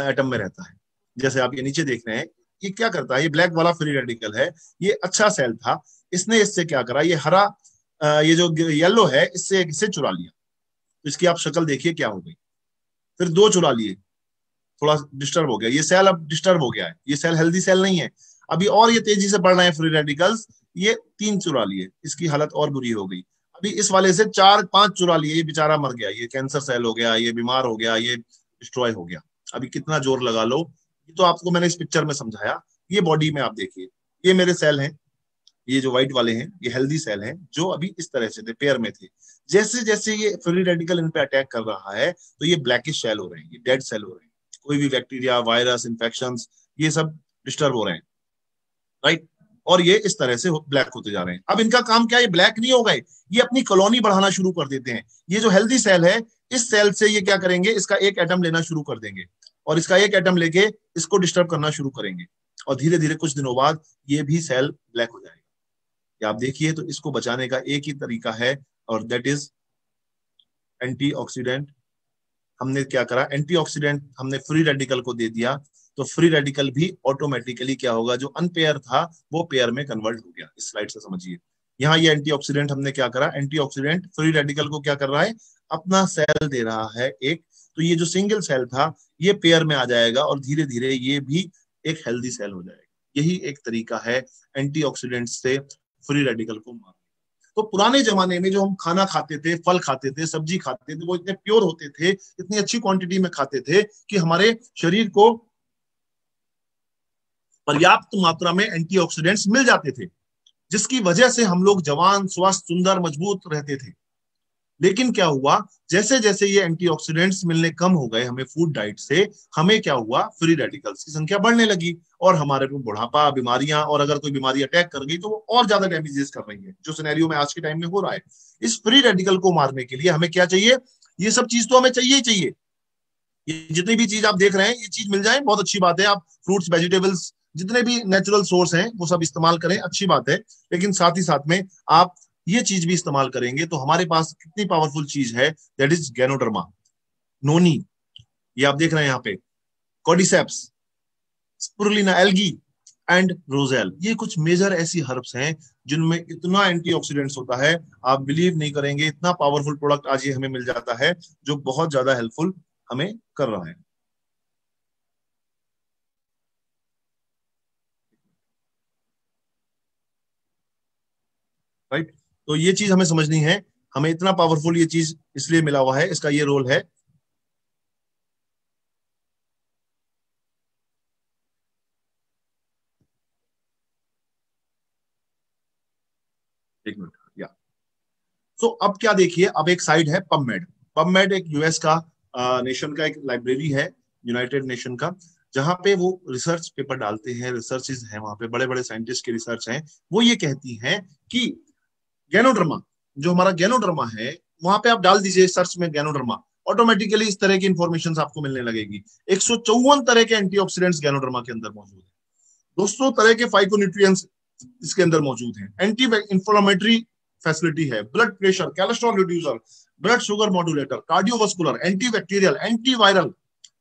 एटम में रहता है। जैसे आप ये नीचे देख रहे हैं, ये क्या करता है? ये ब्लैक वाला फ्री रेडिकल है, ये अच्छा सेल था, इसने इससे क्या करा, ये हरा, ये जो येलो है, इससे इसे चुरा लिया। तो इसकी आप शक्ल देखिए क्या हो गई। फिर दो चुरा लिए, थोड़ा डिस्टर्ब हो गया, ये सेल अब डिस्टर्ब हो गया है, ये सेल हेल्दी सेल नहीं है अभी, और ये तेजी से बढ़ रहे हैं फ्री रेडिकल्स। ये 3 चुरा लिए, इसकी हालत और बुरी हो गई। अभी इस वाले से 4-5 चुरा लिए, ये बेचारा मर गया, ये कैंसर सेल हो गया, ये बीमार हो गया, ये डिस्ट्रॉय हो गया। अभी कितना जोर लगा लो, ये तो आपको मैंने इस पिक्चर में समझाया। ये बॉडी में आप देखिए, ये मेरे सेल हैं, ये जो व्हाइट वाले हैं ये हेल्दी सेल हैं, जो अभी इस तरह से थे, पेयर में थे। जैसे जैसे ये फ्री रेडिकल इन पे अटैक कर रहा है, तो ये ब्लैकिश सेल हो रहे हैं, ये डेड सेल हो रहे हैं। कोई भी बैक्टीरिया, वायरस, इन्फेक्शंस, ये सब डिस्टर्ब हो रहे हैं, राइट। और ये इस तरह से ब्लैक होते जा रहे हैं। अब इनका काम क्या है? ये ब्लैक नहीं हो गए, ये अपनी कॉलोनी बढ़ाना शुरू कर देते हैं। ये जो हेल्दी सेल है, इस सेल से ये क्या करेंगे? इसका एक एटम लेना शुरू कर देंगे, और इसका एक एटम लेके इसको डिस्टर्ब करना शुरू करेंगे, और धीरे धीरे कुछ दिनों बाद ये भी सेल ब्लैक हो जाएगा। आप देखिए, तो इसको बचाने का एक ही तरीका है, और दैट इज एंटीऑक्सीडेंट। हमने क्या करा? एंटीऑक्सीडेंट हमने फ्री रेडिकल को दे दिया, तो फ्री रेडिकल भी ऑटोमेटिकली क्या होगा? जो अनपेयर था वो पेयर में कन्वर्ट हो गया। इस स्लाइड से समझिए, यहाँ ये एंटीऑक्सीडेंट हमने क्या करा? एंटीऑक्सीडेंट फ्री रेडिकल को क्या कर रहा है? अपना सेल दे रहा है एक, तो ये जो सिंगल सेल था ये पेयर में आ जाएगा, और धीरे धीरे ये भी एक हेल्दी सेल हो जाएगा। यही एक तरीका है एंटीऑक्सीडेंट से फ्री रेडिकल को मारने। तो पुराने जमाने में जो हम खाना खाते थे, फल खाते थे, सब्जी खाते थे, वो इतने प्योर होते थे, इतनी अच्छी क्वांटिटी में खाते थे कि हमारे शरीर को पर्याप्त मात्रा में एंटीऑक्सीडेंट्स मिल जाते थे, जिसकी वजह से हम लोग जवान, स्वस्थ, सुंदर, मजबूत रहते थे। लेकिन क्या हुआ, जैसे जैसे ये एंटीऑक्सीडेंट्स मिलने कम हो गए हमें फूड डाइट से, हमें क्या हुआ, फ्री रेडिकल्स की संख्या बढ़ने लगी और हमारे को बुढ़ापा, बीमारियां, और अगर कोई बीमारी अटैक कर गई तो वो और ज्यादा डैमेजेस कर रही है, जो सिनेरियो में आज के टाइम में हो रहा है। इस फ्री रेडिकल को मारने के लिए हमें क्या चाहिए, ये सब चीज तो हमें चाहिए ही चाहिए। ये जितनी भी चीज आप देख रहे हैं ये चीज मिल जाए बहुत अच्छी बात है, आप फ्रूट्स, वेजिटेबल्स, जितने भी नेचुरल सोर्स हैं वो सब इस्तेमाल करें, अच्छी बात है। लेकिन साथ ही साथ में आप ये चीज भी इस्तेमाल करेंगे तो हमारे पास कितनी पावरफुल चीज है, दैट इज गैनोडर्मा, नोनी, ये आप देख रहे हैं यहाँ पे, कॉर्डिसेप्स, स्पुरुलिना एल्गी एंड रोजेल। ये कुछ मेजर ऐसी हर्ब्स हैं जिनमें इतना एंटीऑक्सीडेंट्स होता है, आप बिलीव नहीं करेंगे, इतना पावरफुल प्रोडक्ट आज ये हमें मिल जाता है जो बहुत ज्यादा हेल्पफुल हमें कर रहा है। राइट, तो ये चीज हमें समझनी है, हमें इतना पावरफुल ये चीज इसलिए मिला हुआ है, इसका ये रोल है। एक मिनट, या तो अब क्या देखिए, अब एक साइड है पबमेड। पबमेड एक यूएस का नेशन का एक लाइब्रेरी है, यूनाइटेड नेशन का, जहां पे वो रिसर्च पेपर डालते हैं, रिसर्चेज हैं वहां पे, बड़े बड़े साइंटिस्ट की रिसर्च हैं। वो ये कहती हैं कि गैनोडर्मा, जो हमारा गैनोडर्मा है, वहां पे आप डाल दीजिए सर्च में गैनोडर्मा, ऑटोमेटिकली इस तरह की इंफॉर्मेशन आपको मिलने लगेगी। 154 तरह के एंटीऑक्सीडेंट्स गैनोडर्मा के अंदर मौजूद है, 200 तरह के फाइटोन्यूट्रिएंट्स इसके अंदर मौजूद हैं, एंटी इंफ्लेमेटरी फैसिलिटी है, blood pressure, cholesterol reducer, blood sugar modulator, cardiovascular, anti bacterial, anti viral,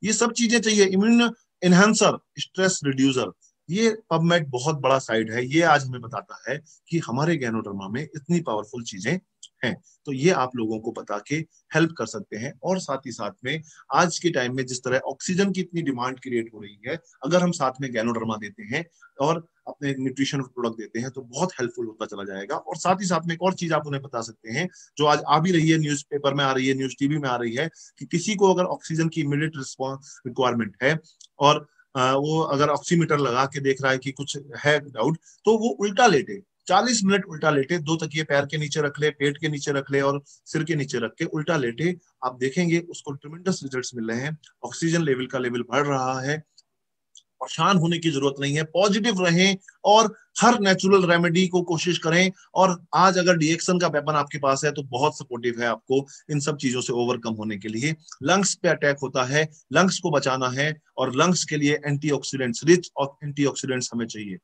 ये सब चीजें चाहिए, इम्यून एनहांसर, स्ट्रेस रिड्यूसर। ये पबमेड बहुत बड़ा साइड है, ये आज हमें बताता है कि हमारे गैनोडर्मा में इतनी पावरफुल चीजें हैं। तो ये आप लोगों को बता के हेल्प कर सकते हैं। और साथ ही साथ में आज के टाइम में जिस तरह ऑक्सीजन की इतनी डिमांड क्रिएट हो रही है, अगर हम साथ में गैनोडर्मा देते हैं और अपने न्यूट्रिशन प्रोडक्ट देते हैं तो बहुत हेल्पफुल होता चला जाएगा। और साथ ही साथ में एक और चीज आप उन्हें बता सकते हैं, जो आज आ भी रही है, न्यूज़पेपर में आ रही है, न्यूज टीवी में आ रही है, कि किसी को अगर ऑक्सीजन की इमीडिएट रिस्पॉन्स रिक्वायरमेंट है और वो अगर ऑक्सीमीटर लगा के देख रहा है कि कुछ है डाउट, तो वो उल्टा लेटे, 40 मिनट उल्टा लेटे, 2 तकिए पैर के नीचे रख ले, पेट के नीचे रख ले और सिर के नीचे रख के उल्टा लेटे, आप देखेंगे उसको ट्रिमेंडस रिजल्ट्स मिल रहे हैं, ऑक्सीजन लेवल का लेवल बढ़ रहा है। परेशान होने की जरूरत नहीं है, पॉजिटिव रहें और हर नेचुरल रेमेडी को कोशिश करें। और आज अगर डीएक्सन का वेपन आपके पास है तो बहुत सपोर्टिव है आपको इन सब चीजों से ओवरकम होने के लिए। लंग्स पे अटैक होता है, लंग्स को बचाना है, और लंग्स के लिए एंटीऑक्सीडेंट्स, रिच एंटीऑक्सीडेंट्स हमें चाहिए।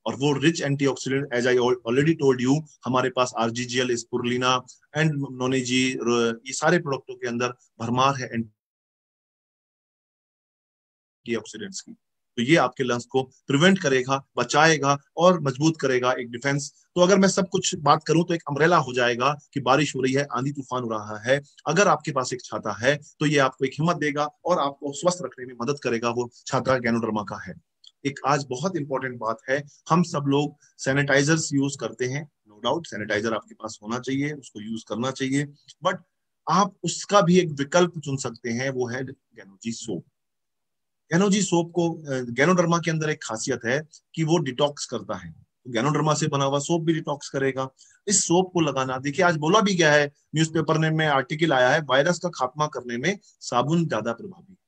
और वो rich antioxidant, as I already told you, हमारे पास आरजीजीएल, स्पुरुलिना एंड नोनीजी, ये सारे प्रोडक्टों के अंदर भरमार है एंटीऑक्सीडेंट्स की। तो ये आपके लंग्स को प्रिवेंट करेगा, बचाएगा और मजबूत करेगा, एक डिफेंस। तो अगर मैं सब कुछ बात करूं तो एक अम्ब्रेला हो जाएगा कि बारिश हो रही है, आंधी तूफान हो रहा है, अगर आपके पास एक छाता है तो ये आपको एक हिम्मत देगा और आपको स्वस्थ रखने में मदद करेगा। वो छाता गैनोडर्मा का है। एक आज बहुत इंपॉर्टेंट बात है, हम सब लोग सैनिटाइजर्स यूज करते हैं, नो डाउट सैनिटाइजर आपके पास होना चाहिए, उसको यूज करना चाहिए, बट आप उसका भी एक विकल्प चुन सकते हैं, वो है गैनोजी सोप। गैनोजी सोप को, गैनोडर्मा के अंदर एक खासियत है कि वो डिटॉक्स करता है, तो गैनोडर्मा से बना हुआ सोप भी डिटॉक्स करेगा। इस सोप को लगाना, देखिए आज बोला भी गया है, न्यूज़पेपर में आर्टिकल आया है, वायरस का खात्मा करने में साबुन ज्यादा प्रभावी है।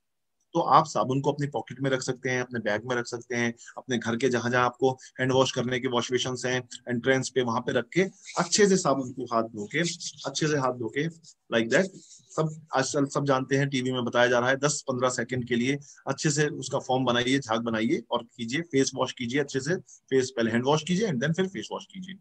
तो आप साबुन को अपनी पॉकेट में रख सकते हैं, अपने बैग में रख सकते हैं, अपने घर के जहां जहां आपको हैंड वॉश करने के वॉश बेसिन हैं, एंट्रेंस पे, वहां पे रख के अच्छे से साबुन को हाथ धो के, अच्छे से हाथ धो के, लाइक दैट। सब आजकल सब जानते हैं, टीवी में बताया जा रहा है, 10-15 सेकंड के लिए अच्छे से उसका फॉर्म बनाइए, झाग बनाइए और कीजिए, फेस वॉश कीजिए अच्छे से, फेस पहले हैंड वॉश कीजिए एंड देन फिर फेस वॉश कीजिए।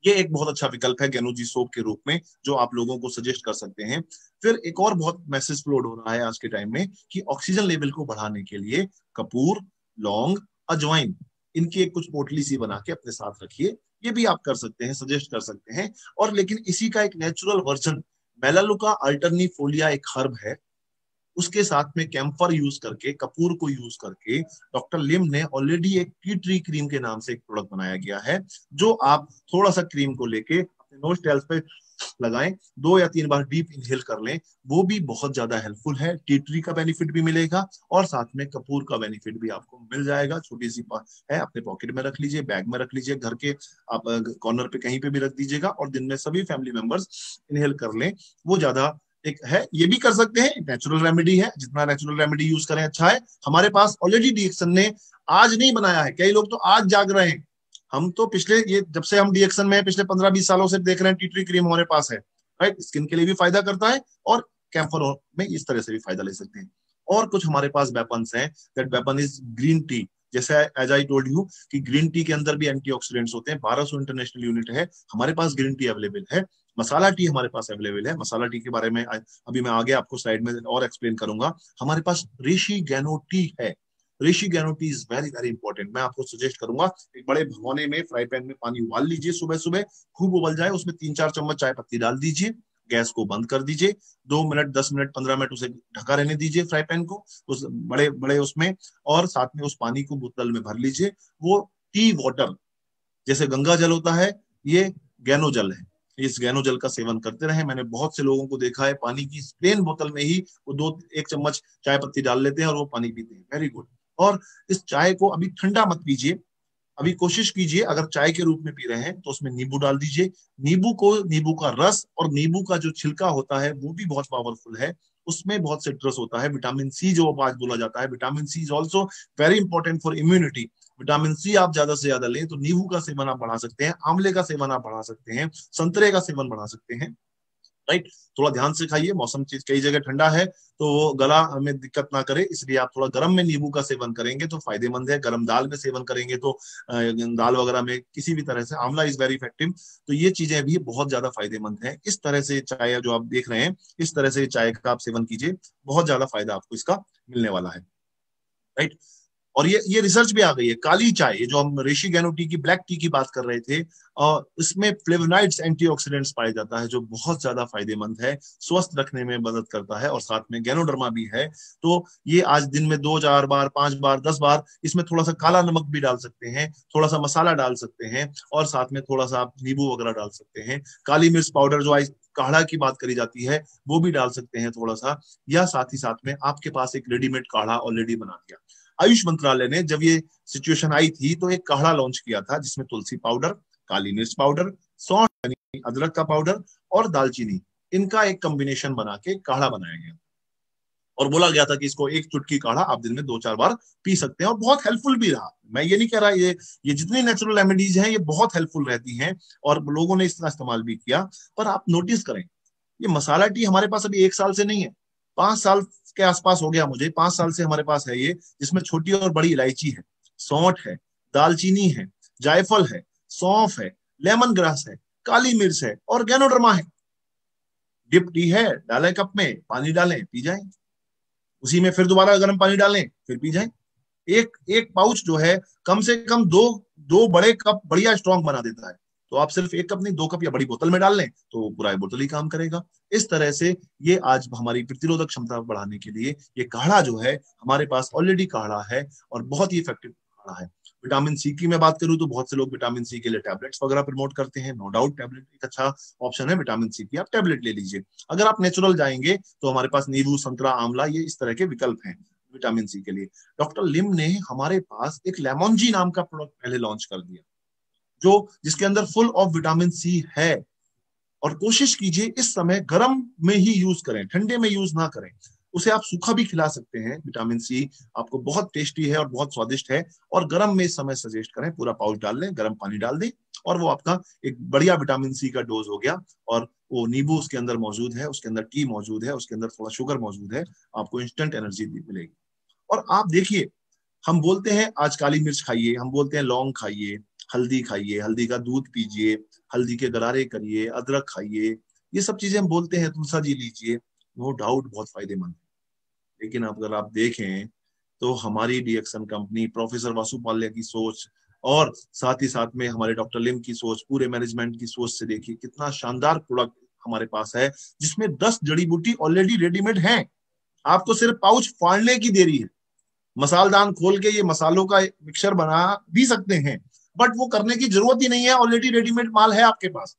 ये एक बहुत अच्छा विकल्प है गैनोजी सोप के रूप में, जो आप लोगों को सजेस्ट कर सकते हैं। फिर एक और बहुत मैसेज फ्लोड हो रहा है आज के टाइम में कि ऑक्सीजन लेवल को बढ़ाने के लिए कपूर, लौंग, अजवाइन, इनकी एक कुछ पोटली सी बना के अपने साथ रखिए, ये भी आप कर सकते हैं, सजेस्ट कर सकते हैं। और लेकिन इसी का एक नेचुरल वर्जन, मेलालुका अल्टरनीफोलिया एक हर्ब है, उसके साथ में कैम्फर यूज करके, कपूर को यूज करके डॉक्टर लिम ने ऑलरेडी एक टी ट्री क्रीम के नाम से एक प्रोडक्ट बनाया गया है, जो आप थोड़ा सा क्रीम को लेके अपने नोज टेल्स पे लगाएं, 2 या 3 बार डीप इनहेल कर लें, वो भी बहुत ज्यादा हेल्पफुल है। टी ट्री का बेनिफिट भी मिलेगा और साथ में कपूर का बेनिफिट भी आपको मिल जाएगा। छोटी सी है, अपने पॉकेट में रख लीजिए, बैग में रख लीजिए, घर के आप कॉर्नर पे कहीं पे भी रख दीजिएगा और दिन में सभी फैमिली मेंबर्स इनहेल कर लें। वो ज्यादा एक है, ये भी कर सकते हैं, नेचुरल रेमेडी है, जितना नेचुरल रेमेडी यूज करें अच्छा है। हमारे पास ऑलरेडी डीएक्सन ने आज नहीं बनाया है, कई लोग तो आज जाग रहे हैं। हम तो पिछले ये जब से हम डीएक्सन में पिछले 15-20 सालों से देख रहे हैं, टी ट्री क्रीम हमारे पास है, राइट, स्किन के लिए भी फायदा करता है और कैंफर में इस तरह से भी फायदा ले सकते हैं। और कुछ हमारे पास वेपन्स हैं, that weapon is green tea. जैसे एज आई टोल्ड यू कि ग्रीन टी के अंदर भी एंटीऑक्सीडेंट्स होते हैं, 1200 इंटरनेशनल यूनिट है हमारे पास, ग्रीन टी अवेलेबल है। मसाला टी हमारे पास अवेलेबल है। मसाला टी के बारे में अभी मैं आगे आपको स्लाइड में और एक्सप्लेन करूंगा। हमारे पास ऋषि गैनो टी है। Reishi gano tea is very very important. मैं आपको सजेस्ट करूंगा, एक बड़े भगोने में फ्राई पैन में पानी उबाल लीजिए, सुबह सुबह खूब उबल जाए, उसमें 3-4 चम्मच चाय पत्ती डाल दीजिए, गैस को बंद कर दीजिए, 2 मिनट 10 मिनट 15 मिनट उसे ढका रहने दीजिए फ्राई पैन को, उस बड़े बड़े उसमें, और साथ में उस पानी को बोतल में भर लीजिए। वो टी वाटर, जैसे गंगा जल होता है, ये गैनो जल है। इस गैनो जल का सेवन करते रहे। मैंने बहुत से लोगों को देखा है, पानी की प्लेन बोतल में ही वो 1 चम्मच चाय पत्ती डाल लेते हैं और वो पानी पीते हैं। Very good. और इस चाय को अभी ठंडा मत पीजिए, अभी कोशिश कीजिए अगर चाय के रूप में पी रहे हैं तो उसमें नींबू डाल दीजिए। नींबू का रस और नींबू का जो छिलका होता है वो भी बहुत पावरफुल है, उसमें बहुत सिट्रस होता है। विटामिन सी जो आज बोला जाता है, vitamin C is also very important for immunity. Vitamin C आप ज्यादा से ज्यादा लें तो नींबू का सेवन आप बढ़ा सकते हैं, आंवले का सेवन आप बढ़ा सकते हैं, संतरे का सेवन बढ़ा सकते हैं, राइट। थोड़ा ध्यान से खाइए, मौसम चीज कई जगह ठंडा है तो वो गला हमें दिक्कत ना करे, इसलिए आप थोड़ा गर्म में नींबू का सेवन करेंगे तो फायदेमंद है। गर्म दाल में सेवन करेंगे तो दाल वगैरह में किसी भी तरह से आंवला इज वेरी इफेक्टिव। तो ये चीजें भी बहुत ज्यादा फायदेमंद है। इस तरह से चाय जो आप देख रहे हैं, इस तरह से चाय का आप सेवन कीजिए, बहुत ज्यादा फायदा आपको इसका मिलने वाला है, राइट। और ये रिसर्च भी आ गई है, काली चाय, ये जो हम ऋषि गैनो टी की ब्लैक टी की बात कर रहे थे, और इसमें फ्लेवोनॉइड्स एंटीऑक्सीडेंट्स पाए जाता है जो बहुत ज्यादा फायदेमंद है, स्वस्थ रखने में मदद करता है, और साथ में गैनोडर्मा भी है। तो ये आज दिन में 2-4 बार 5 बार 10 बार इसमें थोड़ा सा काला नमक भी डाल सकते हैं, थोड़ा सा मसाला डाल सकते हैं, और साथ में थोड़ा सा आप नींबू वगैरह डाल सकते हैं। काली मिर्च पाउडर जो आज काढ़ा की बात करी जाती है वो भी डाल सकते हैं थोड़ा सा, या साथ ही साथ में आपके पास एक रेडीमेड काढ़ा ऑलरेडी बना दिया। आयुष मंत्रालय ने जब ये सिचुएशन आई थी तो एक काढ़ा लॉन्च किया था जिसमें तुलसी पाउडर, काली मिर्च पाउडर, सौंठ, अदरक का पाउडर और दालचीनी, इनका एक कॉम्बिनेशन बना के काढ़ा बनाया गया, और बोला गया था कि इसको 1 चुटकी काढ़ा आप दिन में 2-4 बार पी सकते हैं, और बहुत हेल्पफुल भी रहा। मैं ये नहीं कह रहा, ये जितनी नेचुरल रेमेडीज हैं ये बहुत हेल्पफुल रहती हैं और लोगों ने इसका इस्तेमाल भी किया। पर आप नोटिस करें, ये मसाला टी हमारे पास अभी 1 साल से नहीं है, 5 साल के आसपास हो गया मुझे, 5 साल से हमारे पास है ये, जिसमें छोटी और बड़ी इलायची है, सौंठ है, दालचीनी है, जायफल है, सौंफ है, लेमन ग्रास है, काली मिर्च है और गैनोडर्मा है। डिप टी है, डालें कप में, पानी डालें, पी जाएं, उसी में फिर दोबारा गर्म पानी डालें, फिर पी जाएं। एक एक पाउच जो है कम से कम दो बड़े कप बढ़िया स्ट्रॉन्ग बना देता है। तो आप सिर्फ 1 कप नहीं 2 कप या बड़ी बोतल में डाल लें तो पूरा बोतल ही काम करेगा। इस तरह से ये आज हमारी प्रतिरोधक क्षमता बढ़ाने के लिए ये काढ़ा जो है हमारे पास ऑलरेडी काढ़ा है और बहुत ही इफेक्टिव काढ़ा है। विटामिन सी की मैं बात करूं तो बहुत से लोग विटामिन सी के लिए टैबलेट्स वगैरह प्रमोट करते हैं। नो डाउट टैबलेट एक अच्छा ऑप्शन है विटामिन सी की, आप टैबलेट ले लीजिए। अगर आप नेचुरल जाएंगे तो हमारे पास नींबू, संतरा, आंवला, ये इस तरह के विकल्प हैं विटामिन सी के लिए। डॉक्टर लिम ने हमारे पास एक लेमोनजी नाम का प्रोडक्ट पहले लॉन्च कर दिया जो जिसके अंदर फुल ऑफ विटामिन सी है, और कोशिश कीजिए इस समय गर्म में ही यूज करें, ठंडे में यूज ना करें। उसे आप सूखा भी खिला सकते हैं, विटामिन सी आपको बहुत टेस्टी है और बहुत स्वादिष्ट है, और गर्म में इस समय सजेस्ट करें, पूरा पाउच डाल लें, गर्म पानी डाल दें, और वो आपका एक बढ़िया विटामिन सी का डोज हो गया। और वो नींबू उसके अंदर मौजूद है, उसके अंदर टी मौजूद है, उसके अंदर थोड़ा शुगर मौजूद है, आपको इंस्टेंट एनर्जी मिलेगी। और आप देखिए, हम बोलते हैं आज काली मिर्च खाइए, हम बोलते हैं लौंग खाइए, हल्दी खाइए, हल्दी का दूध पीजिए, हल्दी के गरारे करिए, अदरक खाइए, ये सब चीजें हम बोलते हैं, तुलसा जी लीजिए, नो डाउट बहुत फायदेमंद है। लेकिन अगर आप देखें तो हमारी डीएक्सन कंपनी, प्रोफेसर वासुपाल्या की सोच और साथ ही साथ में हमारे डॉक्टर लिम की सोच, पूरे मैनेजमेंट की सोच से देखिए कितना शानदार प्रोडक्ट हमारे पास है, जिसमें 10 जड़ी बूटी ऑलरेडी रेडीमेड हैं। आपको सिर्फ पाउच फाड़ने की देरी है। मसालदान खोल के ये मसालों का मिक्सचर बना भी सकते हैं, बट वो करने की जरूरत ही नहीं है, ऑलरेडी रेडीमेड माल है आपके पास।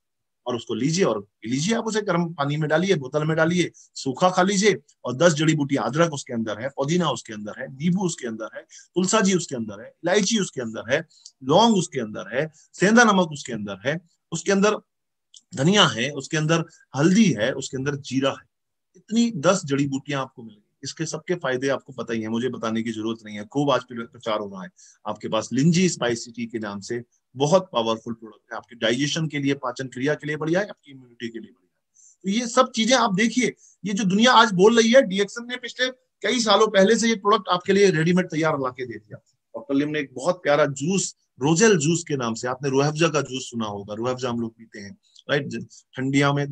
और उसको लीजिए और पी लीजिए। आप उसे गर्म पानी में डालिए, बोतल में डालिए, सूखा खा लीजिए। और 10 जड़ी बूटियां, अदरक उसके अंदर है, पुदीना उसके अंदर है, नींबू उसके अंदर है, तुलसा जी उसके अंदर है, इलायची उसके अंदर है, लौंग उसके अंदर है, सेंधा नमक उसके अंदर है, उसके अंदर धनिया है, उसके अंदर हल्दी है, उसके अंदर जीरा है। इतनी 10 जड़ी बूटियां आपको मिल गई। इसके सबके फायदे आपको पता ही है, मुझे बताने की जरूरत नहीं है, खूब आज प्रचार हो रहा है। आपके पास लिंजी स्पाइसी टी के नाम से बहुत पावरफुल प्रोडक्ट है, आपके डाइजेशन के लिए, पाचन क्रिया के लिए बढ़िया है, आपकी इम्यूनिटी के लिए बढ़िया है। तो ये सब चीजें आप देखिए, ये जो दुनिया आज बोल रही है, डीएक्सन ने पिछले कई सालों पहले से ये प्रोडक्ट आपके लिए रेडीमेड तैयार ला के दे दिया। और कल हमने एक बहुत प्यारा जूस, रोजेल जूस के नाम से, आपने रूहअफ़ज़ा का जूस सुना होगा, रूहअफ़ज़ा हम लोग पीते हैं, राइट, ठंडिया में,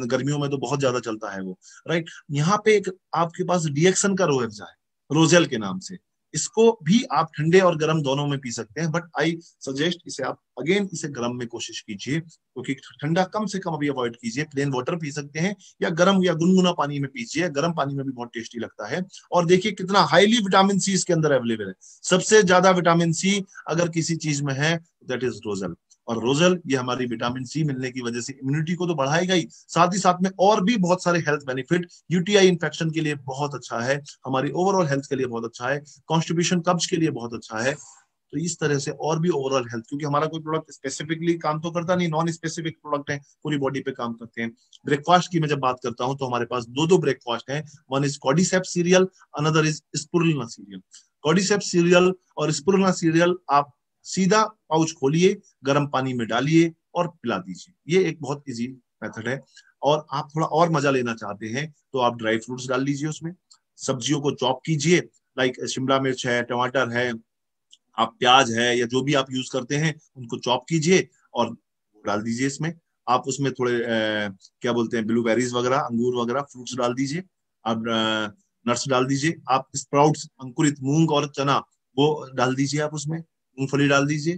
गर्मियों में तो बहुत ज्यादा चलता है वो, राइट। यहाँ पे एक आपके पास डीएक्सन का रूहअफ़ज़ा है, रोजेल के नाम से। इसको भी आप ठंडे और गर्म दोनों में पी सकते हैं, बट आई सजेस्ट इसे आप अगेन इसे गर्म में कोशिश कीजिए, क्योंकि ठंडा कम से कम अभी अवॉइड कीजिए। प्लेन वाटर पी सकते हैं, या गर्म या गुनगुना पानी में पीजिए, गर्म पानी में भी बहुत टेस्टी लगता है। और देखिए कितना हाईली विटामिन सी इसके अंदर अवेलेबल है। सबसे ज्यादा विटामिन सी अगर किसी चीज में है, दैट इज रोजेल। और रोजेल ये हमारी विटामिन सी मिलने की वजह से इम्यूनिटी को तो बढ़ाएगा ही, साथ ही साथ में और भी बहुत सारे हेल्थ बेनिफिट, यूटीआई इन्फेक्शन के लिए बहुत अच्छा है, हमारी ओवरऑल हेल्थ के लिए बहुत अच्छा है, कॉन्स्टिपेशन कब्ज के लिए बहुत अच्छा है। तो इस तरह से और भी ओवरऑल हेल्थ, क्योंकि हमारा कोई प्रोडक्ट स्पेसिफिकली काम तो करता नहीं, नॉन स्पेसिफिक प्रोडक्ट है, पूरी बॉडी पे काम करते हैं। ब्रेकफास्ट की मैं जब बात करता हूं तो हमारे पास दो ब्रेकफास्ट हैं, one is cordyceps cereal, another is spirulina cereal. Cordyceps cereal और स्पुरुलिना सीरियल आप सीधा पाउच खोलिए, गर्म पानी में डालिए और पिला दीजिए। ये एक बहुत इजी मेथड है। और आप थोड़ा और मजा लेना चाहते हैं तो आप ड्राई फ्रूट्स डाल दीजिए उसमें, सब्जियों को चॉप कीजिए, लाइक शिमला मिर्च है, टमाटर है, आप प्याज है, या जो भी आप यूज करते हैं उनको चॉप कीजिए और डाल दीजिए इसमें। आप उसमें थोड़े क्या बोलते हैं, ब्लूबेरीज वगैरह, अंगूर वगैरह, फ्रूट्स डाल दीजिए। आप नट्स डाल दीजिए, आप स्प्राउट्स, अंकुरित मूंग और चना वो डाल दीजिए, आप उसमें मूंगफली डाल दीजिए,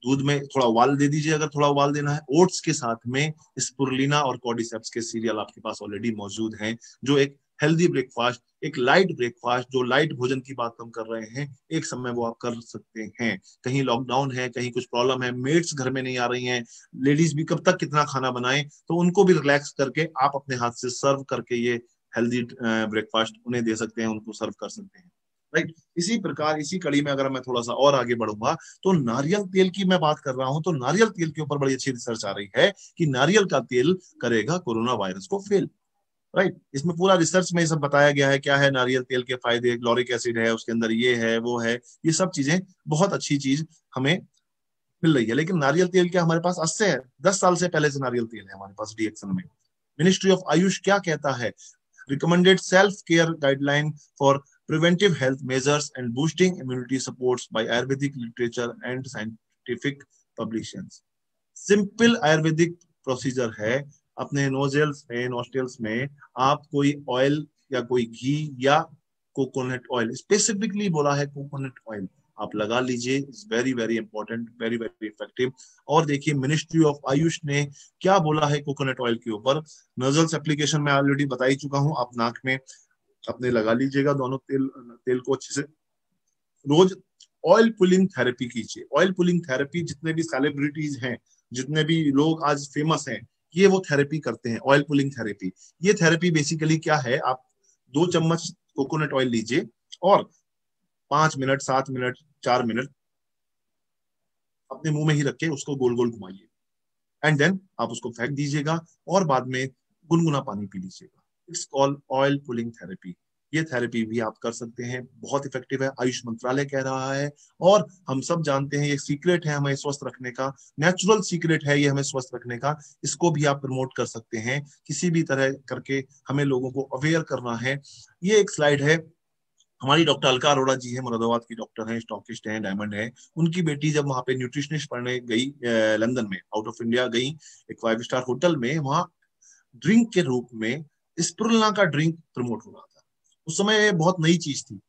दूध में थोड़ा उबाल दे दीजिए अगर थोड़ा उबाल देना है। ओट्स के साथ में स्पुरुलिना और कॉर्डिसेप्स के सीरियल आपके पास ऑलरेडी मौजूद हैं, जो एक हेल्दी ब्रेकफास्ट, एक लाइट ब्रेकफास्ट, जो लाइट भोजन की बात हम कर रहे हैं, एक समय वो आप कर सकते हैं। कहीं लॉकडाउन है, कहीं कुछ प्रॉब्लम है, मेड्स घर में नहीं आ रही हैं, लेडीज भी कब तक कितना खाना बनाएं, तो उनको भी रिलैक्स करके आप अपने हाथ से सर्व करके ये हेल्दी ब्रेकफास्ट उन्हें दे सकते हैं, उनको सर्व कर सकते हैं, राइट। इसी प्रकार इसी कड़ी में अगर मैं थोड़ा सा और आगे बढ़ूंगा, तो नारियल तेल की मैं बात कर रहा हूं, तो नारियल तेल के ऊपर बड़ी अच्छी रिसर्च आ रही है कि नारियल का तेल करेगा कोरोना वायरस को फेल, राइट। इसमें पूरा रिसर्च में ये सब बताया गया है, क्या है नारियल तेल के फायदे, लॉरिक एसिड है उसके अंदर, ये है वो है, ये सब चीजें बहुत अच्छी चीज हमें मिल रही है। लेकिन नारियल तेल क्या हमारे पास 10 साल से पहले से नारियल तेल है हमारे पास डीएक्सन में। मिनिस्ट्री ऑफ आयुष क्या कहता है, recommended self-care guideline for preventive health measures and boosting immunity supports by Ayurvedic literature and scientific publications। Simple Ayurvedic procedure है, अपने नोजल्स में, नोस्ट्रल्स में आप कोई ऑयल या कोई घी या कोकोनट ऑयल, स्पेसिफिकली बोला है कोकोनट ऑयल, आप लगा लीजिए। It's very very important, very very effective. और देखिए मिनिस्ट्री ऑफ आयुष ने क्या बोला है कोकोनट ऑयल के ऊपर। नोजल्स एप्लीकेशन मैं ऑलरेडी बता ही चुका हूं, आप नाक में अपने लगा लीजिएगा दोनों तेल को अच्छे से। रोज ऑयल पुलिंग थेरेपी कीजिए। ऑयल पुलिंग थेरेपी जितने भी सेलिब्रिटीज हैं, जितने भी लोग आज फेमस हैं, ये वो थेरेपी करते हैं, ऑयल पुलिंग थेरेपी। ये थेरेपी बेसिकली क्या है, आप 2 चम्मच कोकोनट ऑयल लीजिए और 5 मिनट, 7 मिनट, 4 मिनट अपने मुंह में ही रख के उसको गोल गोल घुमाइए, एंड देन आप उसको फेंक दीजिएगा और बाद में गुनगुना पानी पी लीजिएगा। It's called oil pulling therapy. ये थेरेपी भी आप कर सकते हैं, बहुत इफेक्टिव है, आयुष मंत्रालय कह रहा है। और हम सब जानते हैं ये सीक्रेट है हमें स्वस्थ रखने का, नेचुरल सीक्रेट है ये हमें स्वस्थ रखने का। इसको भी आप प्रमोट कर सकते हैं किसी भी तरह करके, हमें लोगों को अवेयर करना है। ये एक स्लाइड है, हमारी डॉक्टर अलका अरोड़ा जी है, मुरादाबाद की डॉक्टर हैं, स्टॉकिस्ट हैं, डायमंड है। उनकी बेटी जब वहां पे न्यूट्रिशनिस्ट पढ़ने गई, लंदन में, आउट ऑफ इंडिया गई, एक 5 स्टार होटल में, वहां ड्रिंक के रूप में स्पिरुलिना का ड्रिंक प्रमोट हो रहा था। उस समय ये बहुत नई चीज थी,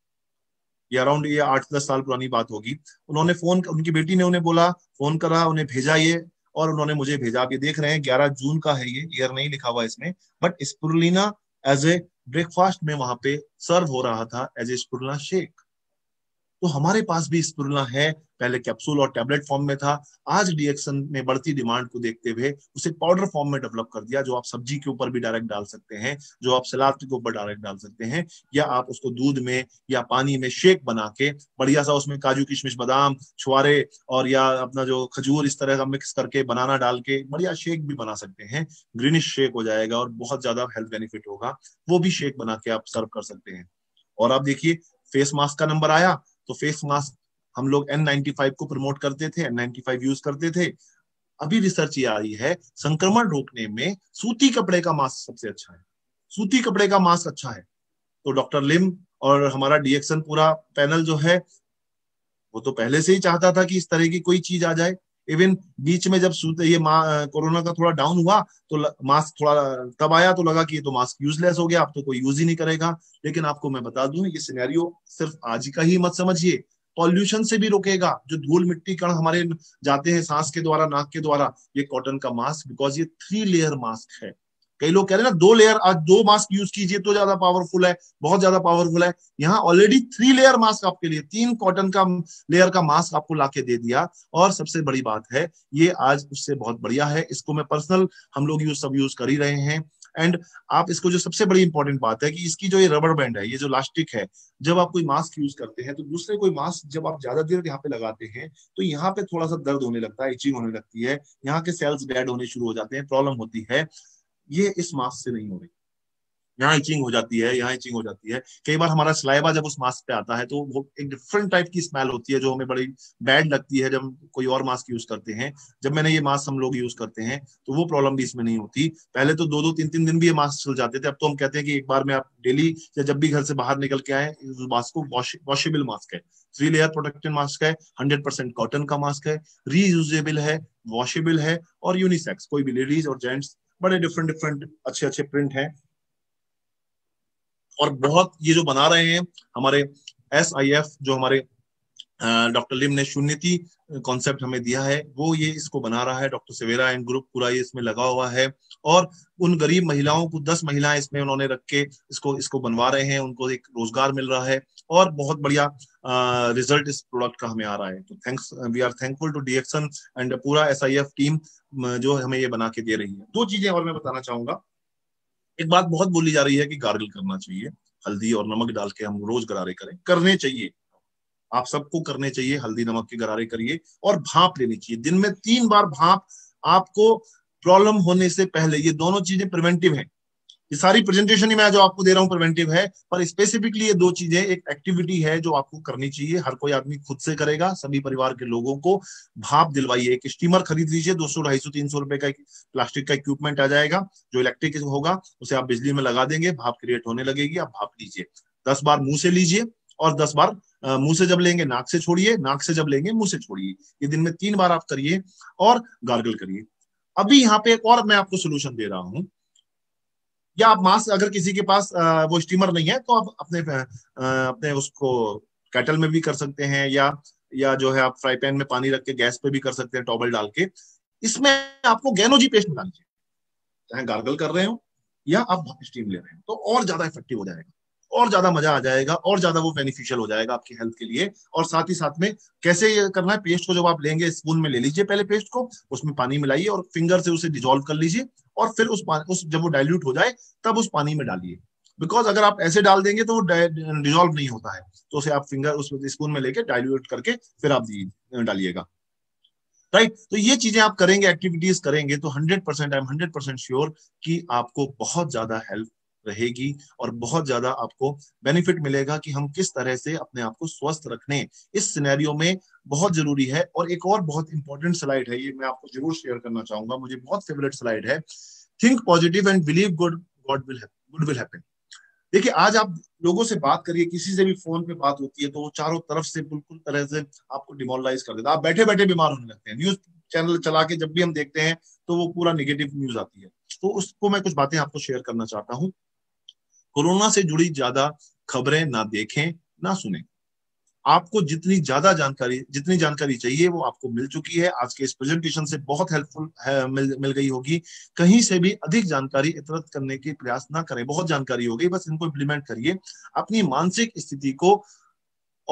ये अराउंड ये 8-10 साल पुरानी बात होगी। उन्होंने फोन, उनकी बेटी ने उन्हें बोला, फोन करा, उन्हें भेजा ये, और उन्होंने मुझे भेजा। आप ये देख रहे हैं 11 जून का है, ये ईयर नहीं लिखा हुआ इसमें, but spirulina as a breakfast में वहां पे सर्व हो रहा था, एज ए स्पिरुलिना शेक। तो हमारे पास भी स्पिरुलिना है, पहले कैप्सूल और टैबलेट फॉर्म में था, आज डीएक्सन ने बढ़ती डिमांड को देखते हुए उसे पाउडर फॉर्म में डेवलप कर दिया, जो आप सब्जी के ऊपर भी डायरेक्ट डाल सकते हैं, जो आप सलाद के ऊपर डायरेक्ट डाल सकते हैं, या आप उसको दूध में या पानी में शेक बना के बढ़िया सा उसमें काजू किशमिश बादाम छुआरे और या अपना जो खजूर इस तरह का मिक्स करके बनाना डाल के बढ़िया शेक भी बना सकते हैं। ग्रीनिश शेक हो जाएगा और बहुत ज्यादा हेल्थ बेनिफिट होगा, वो भी शेक बना के आप सर्व कर सकते हैं। और आप देखिए फेस मास्क का नंबर आया, तो फेस मास्क हम लोग N95 को प्रमोट करते थे, N95 यूज करते थे। अभी रिसर्च ये आई है संक्रमण रोकने में सूती कपड़े का मास्क सबसे अच्छा है, सूती कपड़े का मास्क अच्छा है। तो डॉक्टर लिम और हमारा डीएक्सन पूरा पैनल जो है वो तो पहले से ही चाहता था कि इस तरह की कोई चीज आ जाए। इवन बीच में जब ये कोरोना का थोड़ा डाउन हुआ तो मास्क थोड़ा तब आया तो लगा कि ये तो मास्क यूजलेस हो गया, अब तो कोई यूज ही नहीं करेगा। लेकिन आपको मैं बता दूं ये सिनेरियो सिर्फ आज का ही मत समझिए, पॉल्यूशन से भी रोकेगा। जो धूल मिट्टी कण हमारे जाते हैं सांस के द्वारा नाक के द्वारा, ये कॉटन का मास्क, बिकॉज ये 3 लेयर मास्क है। कई लोग कह रहे हैं ना 2 लेयर, आज 2 मास्क यूज कीजिए तो ज्यादा पावरफुल है, बहुत ज्यादा पावरफुल है। यहाँ ऑलरेडी 3 लेयर मास्क आपके लिए, 3 कॉटन का लेयर का मास्क आपको लाके दे दिया। और सबसे बड़ी बात है ये आज उससे बहुत बढ़िया है, इसको मैं पर्सनल हम लोग सब यूज कर ही रहे हैं। एंड आप इसको जो सबसे बड़ी इंपॉर्टेंट बात है कि इसकी जो ये रबर बैंड है, ये जो लास्टिक है, जब आप कोई मास्क यूज करते हैं तो दूसरे कोई मास्क जब आप ज्यादा देर यहाँ पे लगाते हैं तो यहाँ पे थोड़ा सा दर्द होने लगता है, इचिंग होने लगती है, यहाँ के सेल्स डेड होने शुरू हो जाते हैं, प्रॉब्लम होती है। ये इस मास्क से नहीं हो रही, यहाँ इचिंग हो जाती है, यहाँ इचिंग हो जाती है। कई बार हमारा सलाइवा जब उस मास्क पे आता है तो वो एक डिफरेंट टाइप की स्मेल होती है जो हमें बड़ी बैड लगती है जब कोई और मास्क यूज करते हैं। जब मैंने ये मास्क हम लोग यूज करते हैं तो वो प्रॉब्लम भी इसमें नहीं होती। पहले तो 2-2, 3-3 दिन भी ये मास्क चल जाते थे, अब तो हम कहते हैं कि एक बार में आप डेली या जब भी घर से बाहर निकल के आए उस मास्क को, वॉशेबल मास्क है, 3 लेयर प्रोटेक्टेड मास्क है, 100% कॉटन का मास्क है, रीयूजेबल है, वॉशेबल है और यूनिसेक्स, कोई भी लेडीज और जेंट्स, बड़े डिफरेंट डिफरेंट अच्छे अच्छे प्रिंट हैं। और बहुत ये जो बना रहे हैं हमारे SIF, जो हमारे डॉक्टर लिम ने शून्यति कॉन्सेप्ट हमें दिया है, वो ये इसको बना रहा है, डॉक्टर सेवेरा एंड ग्रुप पूरा ये इसमें लगा हुआ है। और उन गरीब महिलाओं को 10 महिलाएं इसमें उन्होंने रख के इसको बनवा रहे हैं, उनको एक रोजगार मिल रहा है और बहुत बढ़िया रिजल्ट इस प्रोडक्ट का हमें आ रहा है। तो thanks, we are thankful to DXN and पूरा SIF टीम जो हमें ये बना के दे रही है। 2 चीजें और मैं बताना चाहूंगा। एक बात बहुत बोली जा रही है कि गार्गल करना चाहिए, हल्दी और नमक डाल के हम रोज गरारे करें, करने चाहिए, आप सबको करने चाहिए, हल्दी नमक के गरारे करिए और भाप लेनी चाहिए दिन में 3 बार भाप। आपको प्रॉब्लम होने से पहले ये दोनों चीजें प्रिवेंटिव है, ये सारी प्रेजेंटेशन ही मैं जो आपको दे रहा हूँ प्रिवेंटिव है, पर स्पेसिफिकली ये 2 चीजें, एक एक्टिविटी है जो आपको करनी चाहिए, हर कोई आदमी खुद से करेगा, सभी परिवार के लोगों को भाप दिलवाइए। एक स्टीमर खरीद लीजिए, 200, 250, 300 रुपए का प्लास्टिक का इक्विपमेंट आ जाएगा जो इलेक्ट्रिक होगा, उसे आप बिजली में लगा देंगे, भाप क्रिएट होने लगेगी, आप भाप लीजिए। 10 बार मुंह से लीजिए और 10 बार मुंह से जब लेंगे नाक से छोड़िए, नाक से जब लेंगे मुंह से छोड़िए। ये दिन में 3 बार आप करिए और गार्गल करिए। अभी यहाँ पे एक और मैं आपको सोल्यूशन दे रहा हूँ, या आप मास्क अगर किसी के पास वो स्टीमर नहीं है तो आप अपने उसको केटल में भी कर सकते हैं, या जो है आप फ्राई पैन में पानी रख के गैस पे भी कर सकते हैं टॉवल डाल के। इसमें आपको गैनोजी पेस्ट मिला लीजिए, चाहे गार्गल कर रहे हो या आप स्टीम ले रहे हो, तो और ज्यादा इफेक्टिव हो जाएगा, और ज्यादा मजा आ जाएगा, और ज्यादा वो बेनिफिशियल हो जाएगा आपकी हेल्थ के लिए। और साथ ही साथ में कैसे ये करना है, पेस्ट को जब आप लेंगे स्पून में ले लीजिए पहले पेस्ट को, उसमें पानी मिलाइए और फिंगर से उसे डिजोल्व कर लीजिए और फिर उस जब वो डाइल्यूट हो जाए तब उस पानी में डालिए। बिकॉज अगर आप ऐसे डाल देंगे तो वो डिजोल्व नहीं होता है, तो उसे आप फिंगर उस स्पून में लेके डाइल्यूट करके फिर आप डालिएगा, राइट। तो ये चीजें आप करेंगे, एक्टिविटीज करेंगे तो 100%, आई एम 100% श्योर कि आपको बहुत ज्यादा हेल्प रहेगी और बहुत ज्यादा आपको बेनिफिट मिलेगा कि हम किस तरह से अपने आप को स्वस्थ रखने इस सिनेरियो में बहुत जरूरी है। और एक और बहुत इंपॉर्टेंट स्लाइड है, ये मैं आपको जरूर शेयर करना चाहूंगा, मुझे बहुत फेवरेट स्लाइड है, think positive and believe good will happen. देखिए आज आप लोगों से बात करिए, किसी से भी फोन पे बात होती है तो वो चारों तरफ से बिल्कुल तरह से आपको डिमोरलाइज कर देता है, आप बैठे बैठे बीमार होने लगते हैं। न्यूज चैनल चला के जब भी हम देखते हैं तो वो पूरा निगेटिव न्यूज आती है, तो उसको मैं कुछ बातें आपको शेयर करना चाहता हूँ। कोरोना से जुड़ी ज्यादा खबरें ना देखें ना सुने, आपको जितनी जानकारी चाहिए वो आपको मिल चुकी है, आज के इस प्रेजेंटेशन से बहुत हेल्पफुल मिल गई होगी। कहीं से भी अधिक जानकारी एकत्रित करने के प्रयास ना करें, बहुत जानकारी हो गई, बस इनको इम्प्लीमेंट करिए, अपनी मानसिक स्थिति को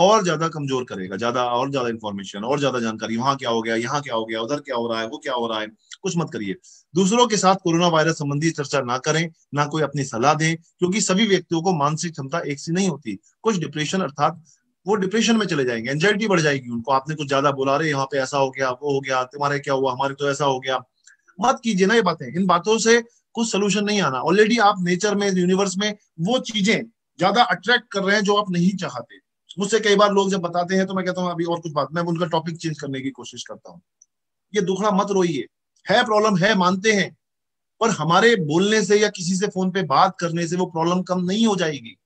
और ज्यादा कमजोर करेगा, ज्यादा और ज्यादा इंफॉर्मेशन और ज्यादा जानकारी, वहां क्या हो गया, यहाँ क्या हो गया, उधर क्या हो रहा है, वो क्या हो रहा है, कुछ मत करिए। दूसरों के साथ कोरोना वायरस संबंधी चर्चा ना करें, ना कोई अपनी सलाह दें, क्योंकि सभी व्यक्तियों को मानसिक क्षमता एक सी नहीं होती। कुछ डिप्रेशन अर्थात वो डिप्रेशन में चले जाएंगे, एंजाइटी बढ़ जाएगी उनको, आपने कुछ ज्यादा बोला, अरे यहाँ पे ऐसा हो गया, वो हो गया, तुम्हारे क्या हुआ, हमारे तो ऐसा हो गया। मत कीजिए ना ये बातें, इन बातों से कुछ सोल्यूशन नहीं आना। ऑलरेडी आप नेचर में, यूनिवर्स में वो चीजें ज्यादा अट्रैक्ट कर रहे हैं जो आप नहीं चाहते। मुझसे कई बार लोग जब बताते हैं तो मैं कहता हूँ अभी और कुछ बात, मैं उनका टॉपिक चेंज करने की कोशिश करता हूँ। ये दुखड़ा मत रोइए, है प्रॉब्लम है, मानते हैं, पर हमारे बोलने से या किसी से फोन पे बात करने से वो प्रॉब्लम कम नहीं हो जाएगी।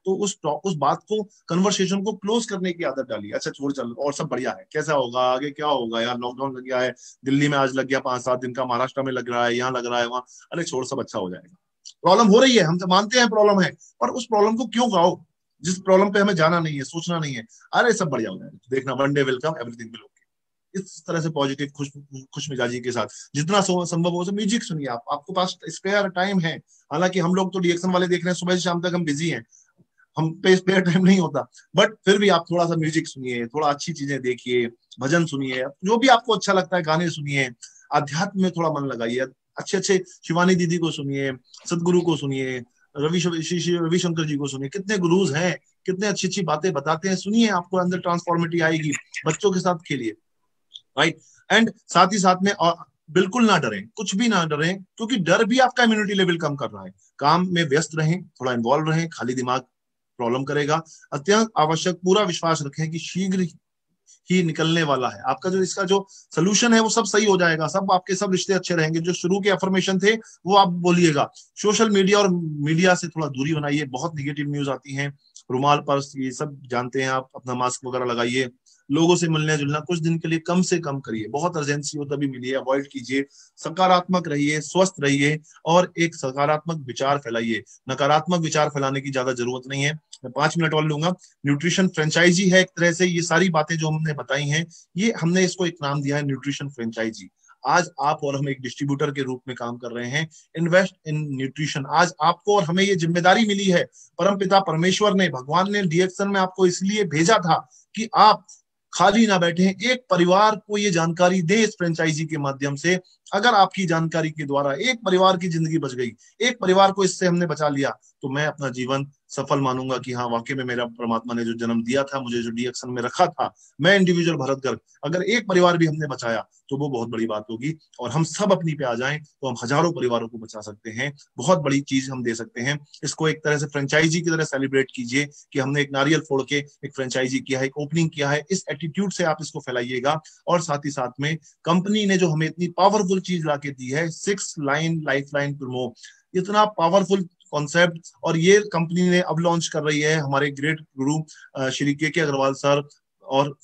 तो उस बात को, कन्वर्सेशन को क्लोज करने की आदत डालिए। अच्छा छोड़, चल और सब बढ़िया है, कैसा होगा आगे, क्या होगा यार, लॉकडाउन लग गया है, दिल्ली में आज लग गया 5-7 दिन का, महाराष्ट्र में लग रहा है, यहाँ लग रहा है, वहां, अरे छोड़, सब अच्छा हो जाएगा। प्रॉब्लम हो रही है, हम तो मानते हैं प्रॉब्लम है, पर उस प्रॉब्लम को क्यों गाओ जिस प्रॉब्लम पे हमें जाना नहीं है, सोचना नहीं है। अरे सब बढ़िया हो जाएगा, देखना, one day will come, everything will okay. इस तरह से पॉजिटिव, खुश मिजाजी के साथ जितना संभव हो म्यूजिक सुनिए। आपको पास स्पेयर टाइम है। हालांकि हम लोग तो रिएक्शन वाले देख रहे हैं, सुबह से शाम तक हम बिजी हैं, हम पे स्पेयर टाइम नहीं होता, बट फिर भी आप थोड़ा सा म्यूजिक सुनिए, थोड़ा अच्छी चीजें देखिए, भजन सुनिए, जो भी आपको अच्छा लगता है, गाने सुनिए, अध्यात्म में थोड़ा मन लगाइए, अच्छे अच्छे शिवानी दीदी को सुनिए, सदगुरु को सुनिए, रविशंकर जी को सुनिए, कितने गुरुज हैं, कितने अच्छी अच्छी बातें बताते हैं, सुनिए, आपको अंदर ट्रांसफॉर्मिटी आएगी। बच्चों के साथ खेलिए, राइट। एंड साथ ही साथ में बिल्कुल ना डरें, कुछ भी ना डरें, क्योंकि डर भी आपका इम्यूनिटी लेवल कम कर रहा है। काम में व्यस्त रहें, थोड़ा इन्वॉल्व रहें, खाली दिमाग प्रॉब्लम करेगा। अत्यंत आवश्यक, पूरा विश्वास रखें कि शीघ्र ही निकलने वाला है आपका जो, इसका जो सोल्यूशन है वो सब सही हो जाएगा, सब आपके सब रिश्ते अच्छे रहेंगे। जो शुरू के अफर्मेशन थे वो आप बोलिएगा। सोशल मीडिया और मीडिया से थोड़ा दूरी बनाइए, बहुत निगेटिव न्यूज आती हैं। रुमाल, पर्स, ये सब जानते हैं आप, अपना मास्क वगैरह लगाइए। लोगों से मिलने जुलना कुछ दिन के लिए कम से कम करिए, बहुत अर्जेंसी हो तभी मिलिए, अवॉइड कीजिए। सकारात्मक रहिए, स्वस्थ रहिए, और एक सकारात्मक विचार फैलाइए। नकारात्मक विचार फैलाने की ज्यादा जरूरत नहीं है। मैं 5 मिनट और लूंगा। न्यूट्रिशन फ्रेंचाइजी है एक तरह से, ये सारी बातें जो हमने बताई हैं, ये हमने इसको एक नाम दिया है, न्यूट्रिशन फ्रेंचाइजी। आज आप और हम एक डिस्ट्रीब्यूटर के रूप में काम कर रहे हैं, इन्वेस्ट इन न्यूट्रिशन। आज आपको और हमें ये जिम्मेदारी मिली है, परमपिता परमेश्वर ने, भगवान ने डीएक्शन में आपको इसलिए भेजा था कि आप खाली ना बैठे, एक परिवार को ये जानकारी दे इस फ्रेंचाइजी के माध्यम से। अगर आपकी जानकारी के द्वारा एक परिवार की जिंदगी बच गई, एक परिवार को इससे हमने बचा लिया, तो मैं अपना जीवन सफल मानूंगा कि हाँ, वाकई में मेरा परमात्मा ने जो जन्म दिया था, मुझे जो डीएक्शन में रखा था, मैं इंडिविजुअल भरत गर्ग, अगर एक परिवार भी हमने बचाया तो वो बहुत बड़ी बात होगी। और हम सब अपनी पे आ जाएं तो हम हजारों परिवारों को बचा सकते हैं, बहुत बड़ी चीज हम दे सकते हैं। इसको एक तरह से फ्रेंचाइजी की तरह सेलिब्रेट कीजिए कि हमने एक नारियल फोड़ के एक फ्रेंचाइजी किया है, एक ओपनिंग किया है। इस एटीट्यूड से आप इसको फैलाइएगा। और साथ ही साथ में कंपनी ने जो हमें इतनी पावरफुल चीज लाके दी है, 6 लाइन लाइफ लाइन प्रोमो, इतना पावरफुल कॉन्सेप्ट, और ये कंपनी ने अब लॉन्च कर रही है। हमारे ग्रेट गुरु श्री के अग्रवाल सर और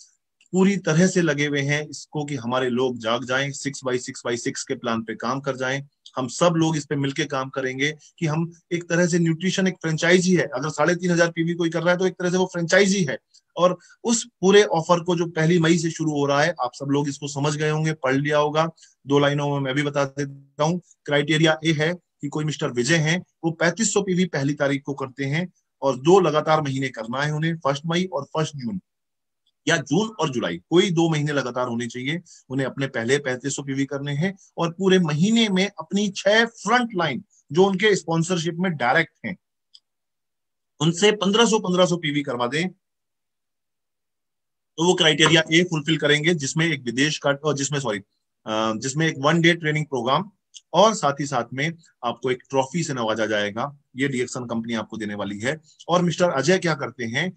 पूरी तरह से लगे हुए हैं इसको कि हमारे लोग जाग जाएं, 6x6x6 के प्लान पे काम कर जाएं। हम सब लोग इस पे मिलके काम करेंगे कि हम एक तरह से, न्यूट्रिशन एक फ्रेंचाइजी है। अगर 3500 पीवी कोई कर रहा है तो एक तरह से वो फ्रेंचाइजी है। और उस पूरे ऑफर को जो 1 मई से शुरू हो रहा है, आप सब लोग इसको समझ गए होंगे, पढ़ लिया होगा। 2 लाइनों में मैं भी बता देता हूँ। क्राइटेरिया ए है कि कोई मिस्टर विजय हैं, वो 3500 पीवी 1 तारीख को करते हैं, और 2 लगातार महीने करना है उन्हें, 1 मई और 1 जून, या जून और जुलाई, कोई 2 महीने लगातार होने चाहिए उन्हें अपने पहले 3500 पीवी करने हैं। और पूरे महीने में अपनी 6 फ्रंट लाइन जो उनके स्पॉन्सरशिप में डायरेक्ट हैं, उनसे 1500 पीवी करवा दें, तो वो क्राइटेरिया ए फुलफिल करेंगे, जिसमें एक विदेश का, जिसमें एक 1 डे ट्रेनिंग प्रोग्राम, और साथ ही साथ में आपको एक ट्रॉफी से नवाजा जाएगा। ये डीएक्शन कंपनी आपको देने वाली है। और मिस्टर अजय क्या करते हैं,